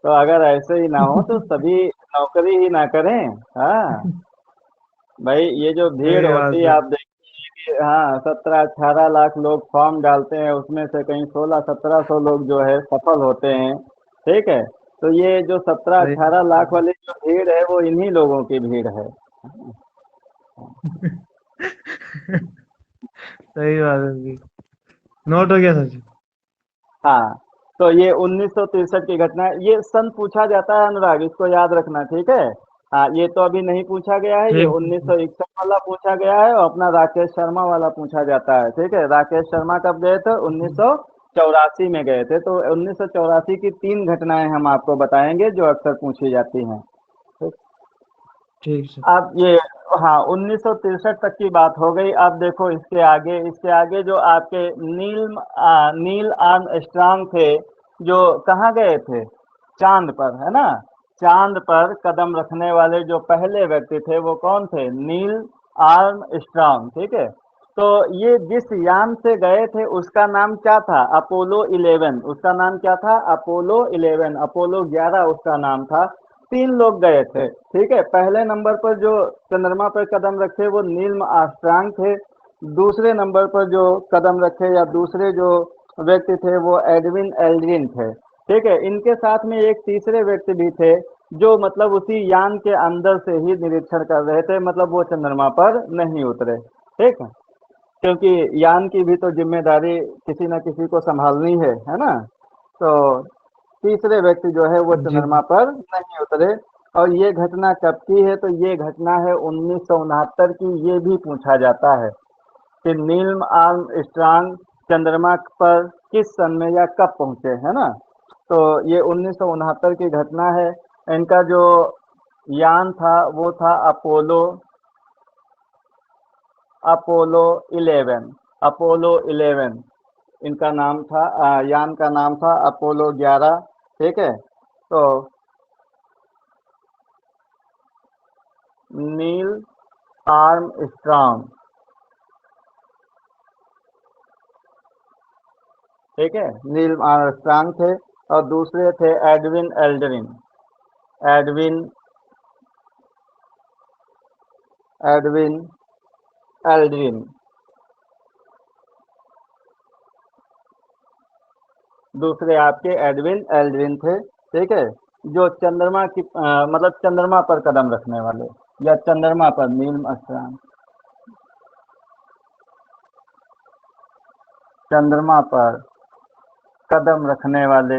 तो अगर ऐसे ही ना हो तो सभी नौकरी ही ना करें। हाँ भाई, ये जो भीड़ सही बात होती है, सर। आप देखिए कि हाँ, 17-18 लाख लोग फॉर्म डालते हैं, उसमें से कहीं 1600-1700 लोग जो है सफल होते हैं। ठीक है? तो ये जो सत्रह सही अठारह लाख वाली जो भीड़ है, वो इन्हीं लोगों की भीड़ है। सही बात है जी। नोट हो गया सर जी। हाँ, तो ये 1963 की घटना है। ये सन पूछा जाता है अनुराग, इसको याद रखना, ठीक है? हाँ, ये तो अभी नहीं पूछा गया है, ये ठीक। 1961 वाला पूछा गया है, और अपना राकेश शर्मा वाला पूछा जाता है। ठीक है? राकेश शर्मा कब गए थे? 1984 में गए थे। तो 1984 की 3 घटनाएं हम आपको बताएंगे जो अक्सर पूछी जाती हैं। ठीक? ठीक सर। अब ये, हाँ, 1963 तक की बात हो गई। अब देखो इसके आगे जो आपके नील आर्मस्ट्रांग थे, जो कहाँ गए थे? चांद पर, है ना? चांद पर कदम रखने वाले जो पहले व्यक्ति थे, वो कौन थे? Neil Armstrong. ठीक है? तो ये जिस यान से गए थे उसका नाम क्या था? अपोलो 11। उसका नाम क्या था? अपोलो 11, अपोलो 11 उसका नाम था। 3 लोग गए थे। ठीक है? पहले नंबर पर जो चंद्रमा पर कदम रखे वो नील आर्मस्ट्रांग थे। दूसरे नंबर पर जो कदम रखे या दूसरे जो व्यक्ति थे वो एडविन एल्ड्रिन थे। ठीक है? इनके साथ में एक तीसरे व्यक्ति भी थे, जो मतलब उसी यान के अंदर से ही निरीक्षण कर रहे थे, मतलब वो चंद्रमा पर नहीं उतरे। ठीक है? क्योंकि यान की भी तो जिम्मेदारी किसी न किसी को संभालनी है ना? तो तीसरे व्यक्ति जो है वो जी चंद्रमा पर नहीं उतरे। और ये घटना कब की है? तो ये घटना है 1969 की। ये भी पूछा जाता है कि नील आर्मस्ट्रांग चंद्रमा पर किस सन में या कब पहुंचे, है ना? तो ये 1969 की घटना है। इनका जो यान था वो था अपोलो अपोलो 11। अपोलो 11 इनका नाम था, यान का नाम था अपोलो 11। ठीक है? तो नील आर्मस्ट्रांग, ठीक है, नील आर्मस्ट्रांग थे। और दूसरे थे Edwin Aldrin. Edwin Edwin Aldrin दूसरे आपके एडविन एल्ड्रिन थे। ठीक है? जो चंद्रमा की मतलब चंद्रमा पर कदम रखने वाले, या चंद्रमा पर नील आर्मस्ट्रांग। चंद्रमा पर कदम रखने वाले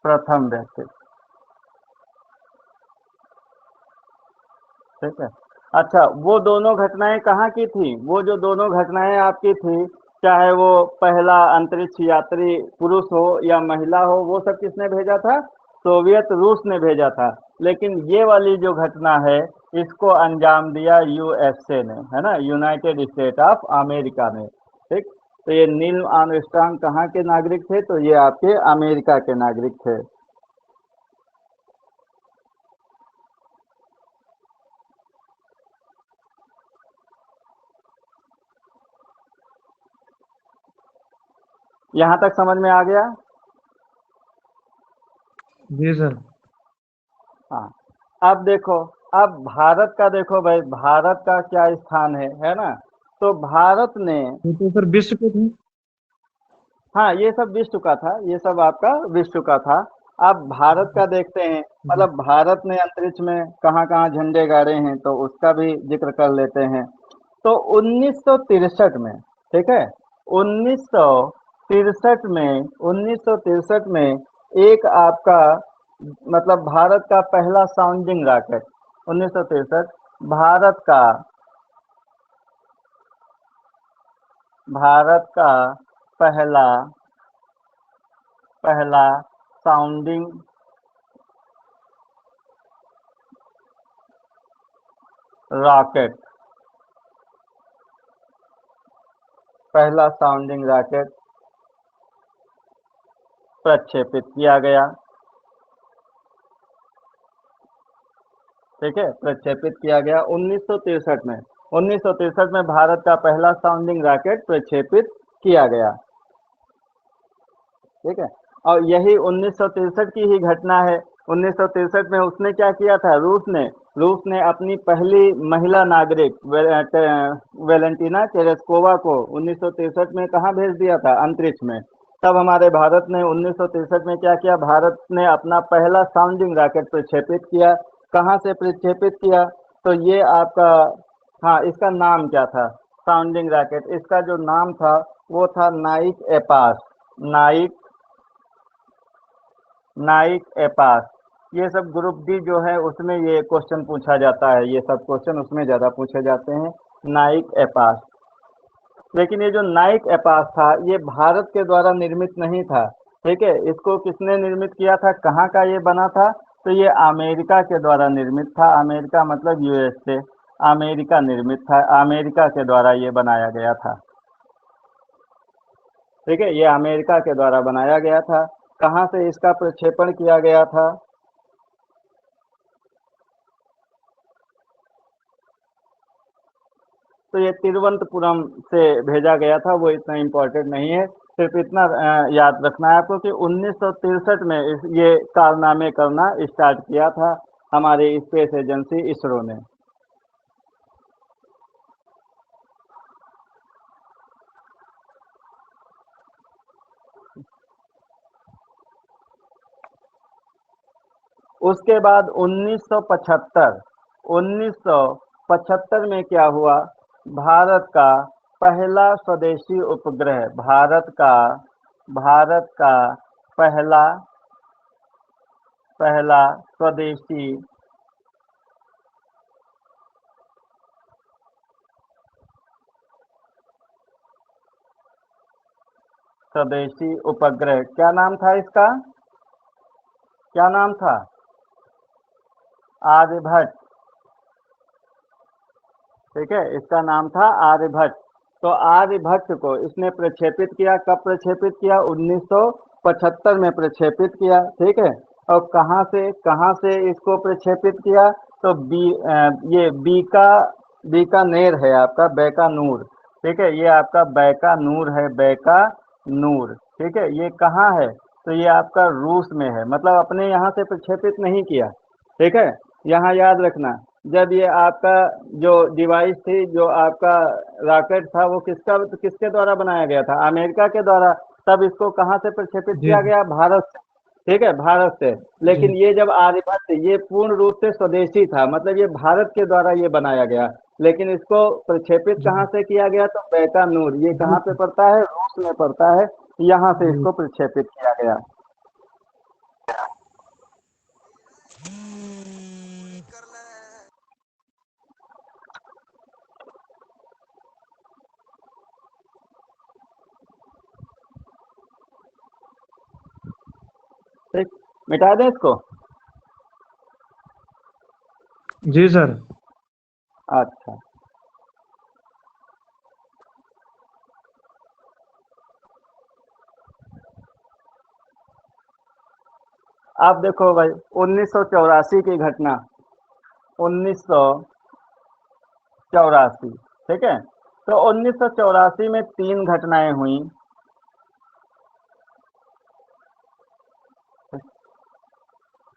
प्रथम व्यक्ति। ठीक है। अच्छा, वो दोनों घटनाएं कहाँ की थी? वो जो दोनों घटनाएं आपकी थी, चाहे वो पहला अंतरिक्ष यात्री पुरुष हो या महिला हो, वो सब किसने भेजा था? सोवियत रूस ने भेजा था। लेकिन ये वाली जो घटना है, इसको अंजाम दिया यूएसए ने, है ना, यूनाइटेड स्टेट ऑफ अमेरिका ने। ठीक। तो ये नील आर्मस्ट्रांग कहाँ के नागरिक थे? तो ये आपके अमेरिका के नागरिक थे। यहाँ तक समझ में आ गया? जी सर। हाँ। अब देखो, अब भारत का देखो भाई, भारत का क्या स्थान है ना? तो भारत ने, ये तो सर विश्व के थे। हाँ, ये सब विश्व का था, ये सब आपका विश्व का था। अब भारत का देखते हैं, मतलब भारत ने अंतरिक्ष में कहाँ कहाँ झंडे गाड़े हैं, तो उसका भी जिक्र कर लेते हैं। तो 1963 में, ठीक है, 1963 में एक आपका, मतलब भारत का पहला साउंडिंग रॉकेट, 1963 भारत का पहला साउंडिंग रॉकेट, प्रक्षेपित किया गया। ठीक है, प्रक्षेपित किया गया 1963 में। 1963 में भारत का पहला साउंडिंग रॉकेट प्रक्षेपित किया गया। ठीक है, और यही 1963 की ही घटना है। 1963 में उसने क्या किया था? रूस ने अपनी पहली महिला नागरिक वेलेंटीना तेरेस्कोवा को 1963 में कहाँ भेज दिया था? अंतरिक्ष में। तब हमारे भारत ने 1963 में क्या किया? भारत ने अपना पहला साउंडिंग रॉकेट प्रक्षेपित किया। कहाँ से प्रक्षेपित किया? तो ये आपका, हाँ, इसका नाम क्या था? साउंडिंग रॉकेट, इसका जो नाम था वो था नाइक एपास। ये सब ग्रुप डी जो है उसमें ये क्वेश्चन पूछा जाता है, ये सब क्वेश्चन उसमें ज़्यादा पूछे जाते हैं, नाइक एपास। लेकिन ये जो नाइक एपास था, ये भारत के द्वारा निर्मित नहीं था। ठीक है, इसको किसने निर्मित किया था? कहाँ का ये बना था? तो ये अमेरिका के द्वारा निर्मित था। अमेरिका मतलब यूएसए, अमेरिका निर्मित था, अमेरिका के द्वारा ये बनाया गया था। ठीक है, ये अमेरिका के द्वारा बनाया गया था। कहाँ से इसका प्रक्षेपण किया गया था? तो ये तिरुवनंतपुरम से भेजा गया था। वो इतना इम्पोर्टेंट नहीं है, सिर्फ इतना याद रखना है आपको कि 1963 में ये कारनामे करना स्टार्ट किया था हमारी स्पेस एजेंसी इसरो ने। उसके बाद 1975 में क्या हुआ? भारत का पहला स्वदेशी उपग्रह, भारत का पहला स्वदेशी उपग्रह, क्या नाम था इसका? क्या नाम था? आर्यभट्ट। ठीक है, इसका नाम था आर्यभट्ट। तो आर्यभट्ट को इसने प्रक्षेपित किया। कब प्रक्षेपित किया? 1975 में प्रक्षेपित किया। ठीक है, और कहाँ से इसको प्रक्षेपित किया? तो ये बीकानेर है आपका, बीकानेर। ठीक है, ये आपका बीकानेर है, बीकानेर। ठीक है, ये कहाँ है? तो ये आपका रूस में है, मतलब अपने यहाँ से प्रक्षेपित नहीं किया। ठीक है, यहाँ याद रखना, जब ये आपका जो डिवाइस थी, जो आपका रॉकेट था, वो किसके द्वारा बनाया गया था? अमेरिका के द्वारा। तब इसको कहाँ से प्रक्षेपित जी किया गया? भारत से। ठीक है, भारत से। लेकिन ये जब आर्यभट्ट, ये पूर्ण रूप से स्वदेशी था, मतलब ये भारत के द्वारा ये बनाया गया, लेकिन इसको प्रक्षेपित जी कहाँ से किया गया? तो बैकानूर, ये कहाँ पे पड़ता है? रूस में पड़ता है, यहाँ से इसको प्रक्षेपित किया गया। ठीक, मिटा दें इसको। जी सर। अच्छा, आप देखो भाई, 1984 की घटना, 1984, ठीक है। तो 1984 में 3 घटनाएं हुई।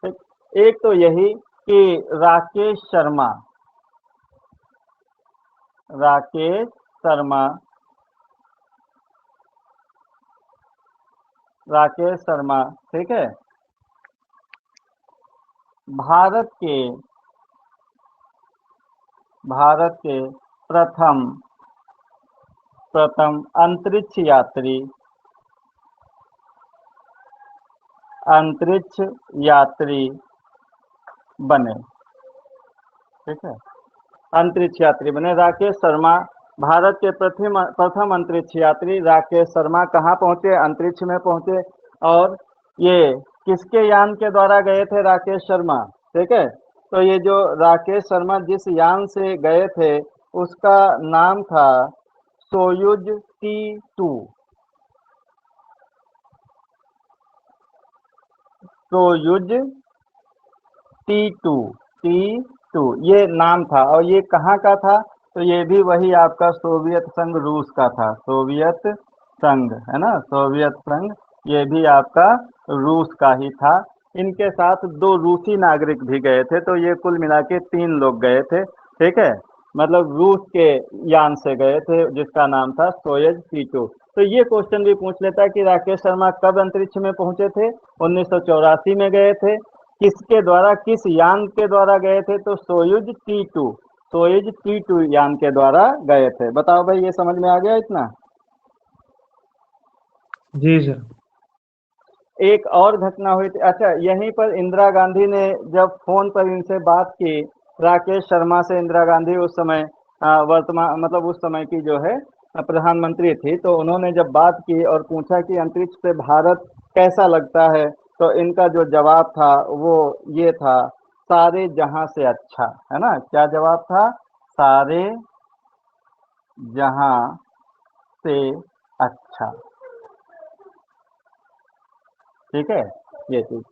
ठीक, एक तो यही कि राकेश शर्मा, राकेश शर्मा, राकेश शर्मा, ठीक है, भारत के भारत के प्रथम प्रथम अंतरिक्ष यात्री बने। ठीक है, अंतरिक्ष यात्री बने राकेश शर्मा, भारत के प्रथम अंतरिक्ष यात्री राकेश शर्मा कहाँ पहुंचे? अंतरिक्ष में पहुंचे। और ये किसके यान के द्वारा गए थे राकेश शर्मा? ठीक है, तो ये जो राकेश शर्मा जिस यान से गए थे उसका नाम था Soyuz T2। Soyuz T2, T2 ये नाम था। और ये कहाँ का था? तो ये भी वही आपका सोवियत संघ रूस का था, सोवियत संघ, है ना, सोवियत संघ, ये भी आपका रूस का ही था। इनके साथ 2 रूसी नागरिक भी गए थे, तो ये कुल मिला के 3 लोग गए थे। ठीक है, मतलब रूस के यान से गए थे जिसका नाम था सोयुज T2। तो ये क्वेश्चन भी पूछ लेता है कि राकेश शर्मा कब अंतरिक्ष में पहुंचे थे? 1984 में गए थे। किसके द्वारा, किस यान के द्वारा गए थे? तो सोयुज T2, सोयुज T2 यान के द्वारा गए थे। बताओ भाई, ये समझ में आ गया इतना? जी सर। एक और घटना हुई थी, अच्छा, यहीं पर इंदिरा गांधी ने जब फोन पर इनसे बात की, राकेश शर्मा से, इंदिरा गांधी उस समय वर्तमान, मतलब उस समय की जो है प्रधानमंत्री थी, तो उन्होंने जब बात की और पूछा कि अंतरिक्ष पे भारत कैसा लगता है, तो इनका जो जवाब था वो ये था, सारे जहां से अच्छा, है ना। क्या जवाब था? सारे जहां से अच्छा। ठीक है, ये चीज।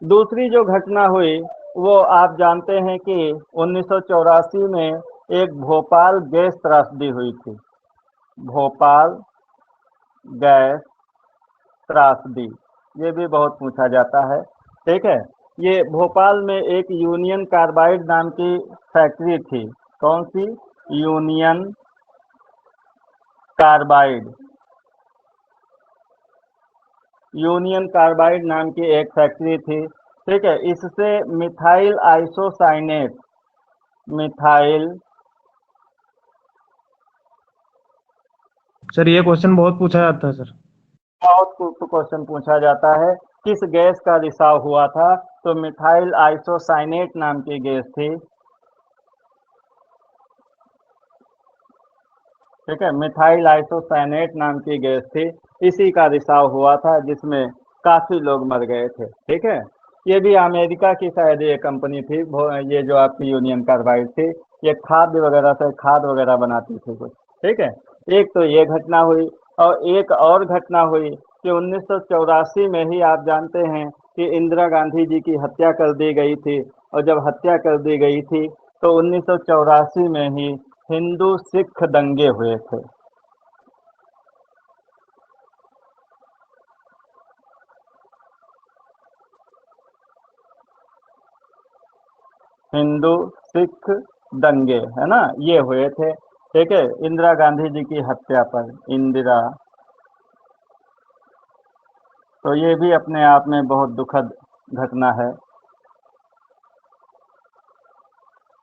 दूसरी जो घटना हुई वो आप जानते हैं कि 1984 में एक भोपाल गैस त्रासदी हुई थी। भोपाल गैस त्रासदी, ये भी बहुत पूछा जाता है। ठीक है, ये भोपाल में एक यूनियन कार्बाइड नाम की फैक्ट्री थी। कौन सी? यूनियन कार्बाइड, यूनियन कार्बाइड नाम की एक फैक्ट्री थी। ठीक है, इससे मिथाइल आइसोसाइनेट, मिथाइल, सर ये क्वेश्चन बहुत पूछा जाता है सर। बहुत क्वेश्चन पूछा जाता है, किस गैस का रिसाव हुआ था? तो मिथाइल आइसोसाइनेट नाम की गैस थी। ठीक है, मिथाइल आइसोसाइनेट नाम की गैस थी, इसी का रिसाव हुआ था जिसमें काफी लोग मर गए थे। ठीक है, ये भी अमेरिका की शायद ये कंपनी थी, ये जो आपकी यूनियन कार्बाइड थी, ये खाद्य वगैरह से, खाद वगैरह बनाती थी कुछ। ठीक है, एक तो ये घटना हुई। और एक और घटना हुई कि 1984 में ही आप जानते हैं कि इंदिरा गांधी जी की हत्या कर दी गई थी। और जब हत्या कर दी गई थी तो 1984 में ही हिंदू सिख दंगे हुए थे। हिंदू सिख दंगे, है ना, ये हुए थे। ठीक है, इंदिरा गांधी जी की हत्या पर, इंदिरा तो ये भी अपने आप में बहुत दुखद घटना है।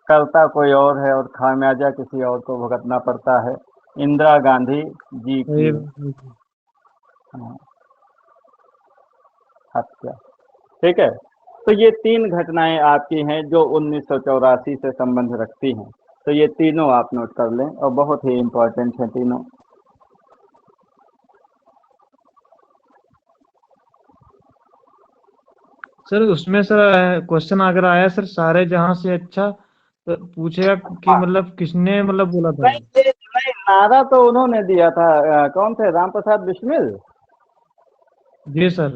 करता कोई और है और खामियाजा किसी और को भुगतना पड़ता है। इंदिरा गांधी जी की ये हाँ, हत्या। ठीक है, तो ये 3 घटनाएं आपकी हैं जो 1984 से संबंध रखती हैं। तो ये तीनों आप नोट कर लें और बहुत ही इम्पोर्टेंट हैं तीनों। सर उसमें सर क्वेश्चन अगर आया सर सारे जहां से अच्छा तो पूछेगा कि मतलब किसने मतलब बोला था। नहीं, नारा तो उन्होंने दिया था। कौन थे, राम प्रसाद बिस्मिल। जी सर।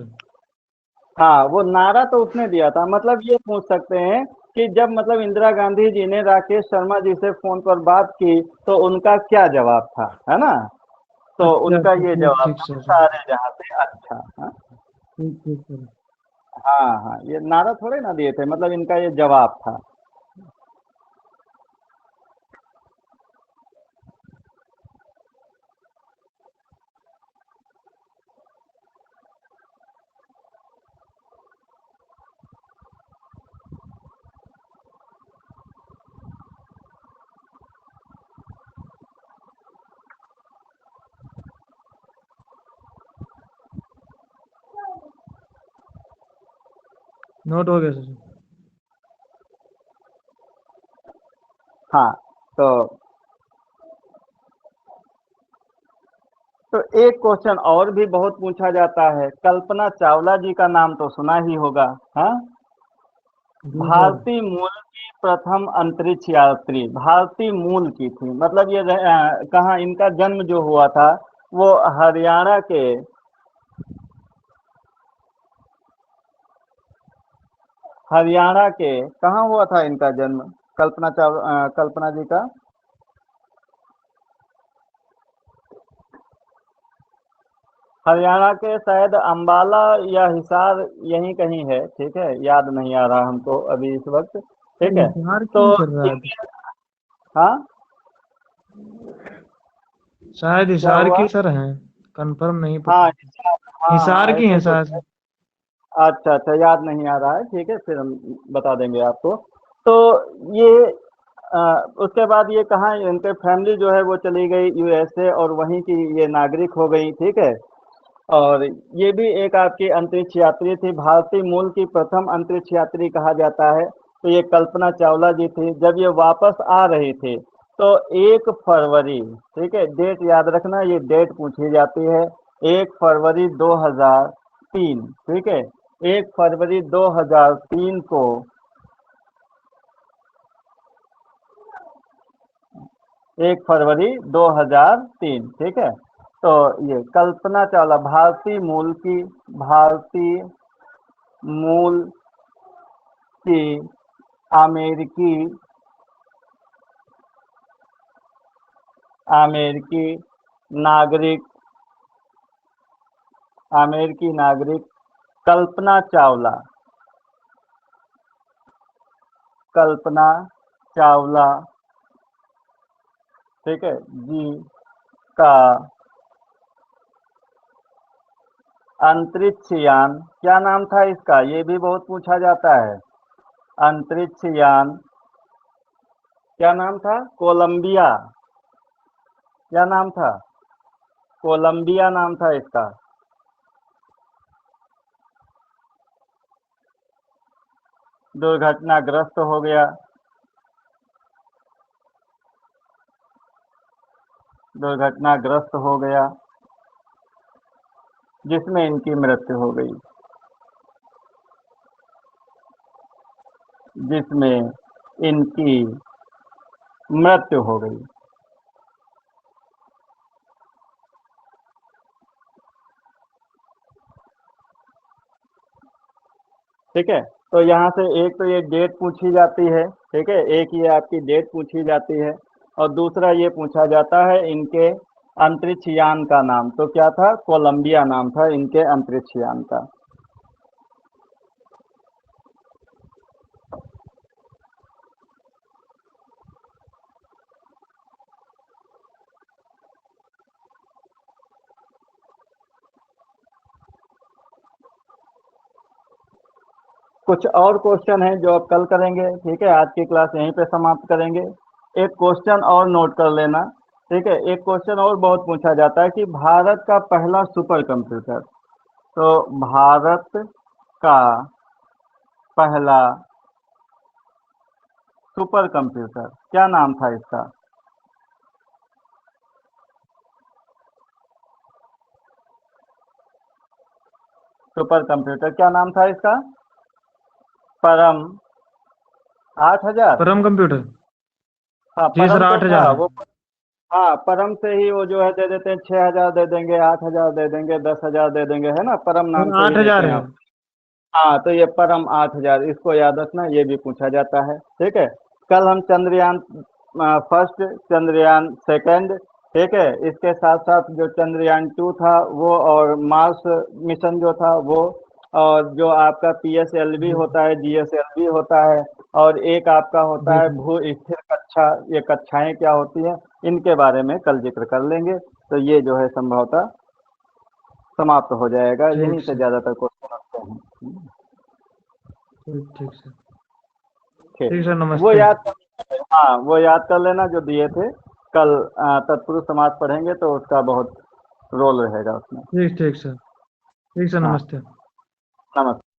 हाँ, वो नारा तो उसने दिया था। मतलब ये पूछ सकते हैं कि जब मतलब इंदिरा गांधी जी ने राकेश शर्मा जी से फोन पर बात की तो उनका क्या जवाब था, है ना। तो अच्छा उनका अच्छा, ये ठीक जवाब ठीक था, सर सर। सारे जहां से अच्छा। हाँ ठीक ठीक सर। हाँ हाँ, ये नारा थोड़े ना दिए थे, मतलब इनका ये जवाब था। नोट हो गया सर। हाँ, तो तो एक क्वेश्चन और भी बहुत पूछा जाता है। कल्पना चावला जी का नाम तो सुना ही होगा। हाँ, जी सर। भारतीय मूल की प्रथम अंतरिक्ष यात्री भारतीय मूल की थी। मतलब ये कहाँ इनका जन्म जो हुआ था वो हरियाणा के कहाँ हुआ था इनका जन्म, कल्पना जी का। हरियाणा के शायद अंबाला या हिसार, यहीं कहीं है। ठीक है, याद नहीं आ रहा हमको अभी इस वक्त। सर ठीक है, इंतजार तो क्यों कर रहा है? हाँ, शायद क्या हिसार हुआ। की सर हैं। कंफर्म नहीं हाँ पता। हिसार, हाँ हिसार हाँ, की हैं ऐसे कुछ है। शायद। अच्छा अच्छा, याद नहीं आ रहा है। ठीक है, फिर हम बता देंगे आपको। तो ये उसके बाद ये कहाँ इनके फैमिली जो है वो चली गई यूएसए और वहीं की ये नागरिक हो गई। ठीक है, और ये भी एक आपकी अंतरिक्ष यात्री थी। भारतीय मूल की प्रथम अंतरिक्ष यात्री कहा जाता है। तो ये कल्पना चावला जी थी। जब ये वापस आ रही थी तो 1 फरवरी, ठीक है, डेट याद रखना, ये डेट पूछी जाती है। 1 फरवरी 2003, ठीक है, 1 फरवरी 2003 को 1 फरवरी 2003, ठीक है। तो ये कल्पना चावला भारतीय मूल की अमेरिकी अमेरिकी नागरिक अमेरिकी नागरिक कल्पना चावला, ठीक है जी, का अंतरिक्ष यान, क्या नाम था इसका, ये भी बहुत पूछा जाता है। अंतरिक्ष यान क्या नाम था, कोलंबिया, क्या नाम था, कोलंबिया नाम था इसका। दुर्घटनाग्रस्त हो गया, दुर्घटनाग्रस्त हो गया, जिसमें इनकी मृत्यु हो गई, जिसमें इनकी मृत्यु हो गई। ठीक है, तो यहाँ से एक तो ये डेट पूछी जाती है। ठीक है, एक ये आपकी डेट पूछी जाती है और दूसरा ये पूछा जाता है इनके अंतरिक्ष यान का नाम। तो क्या था, कोलंबिया नाम था इनके अंतरिक्ष यान का। कुछ और क्वेश्चन है जो आप कल करेंगे, ठीक है। आज की क्लास यहीं पे समाप्त करेंगे। एक क्वेश्चन और नोट कर लेना, ठीक है। एक क्वेश्चन और बहुत पूछा जाता है कि भारत का पहला सुपर कंप्यूटर, तो भारत का पहला सुपर कंप्यूटर क्या नाम था इसका? सुपर कंप्यूटर क्या नाम था इसका? परम 8000। परम कंप्यूटर। हाँ जी सर, परम तो 8000 था है। वो। हाँ परम से ही वो जो है दे देते हैं, 6000 दे देंगे, 8000 दे देंगे, 10,000 दे देंगे, है ना, परम नाम सर से ही देते 8000 हैं है। आप। हाँ तो ये परम 8000, इसको याद रखना, ये भी पूछा जाता है, ठीक है। कल हम चंद्रयान फर्स्ट, चंद्रयान सेकंड, ठीक है, इसके साथ साथ जो चंद्रयान 2 था वो, और मार्स मिशन जो था वो, और जो आपका PSLV होता है, GSLV होता है, और एक आपका होता जी है सर। भू स्थिर कक्षा, ये कक्षाएं क्या होती हैं, इनके बारे में कल जिक्र कर लेंगे। तो ये जो है संभवतः समाप्त हो जाएगा, ठीक यहीं से सर। ज्यादातर क्वेश्चन आते हैं। ठीक ठीक सर। ठीक, ठीक सर, वो नमस्ते। याद कर, हाँ वो याद कर लेना जो दिए थे कल। तत्पुरुष समाज पढ़ेंगे तो उसका बहुत रोल रहेगा उसमें। ठीक ठीक सर। ठीक सर, हाँ नमस्ते। नमस्ते।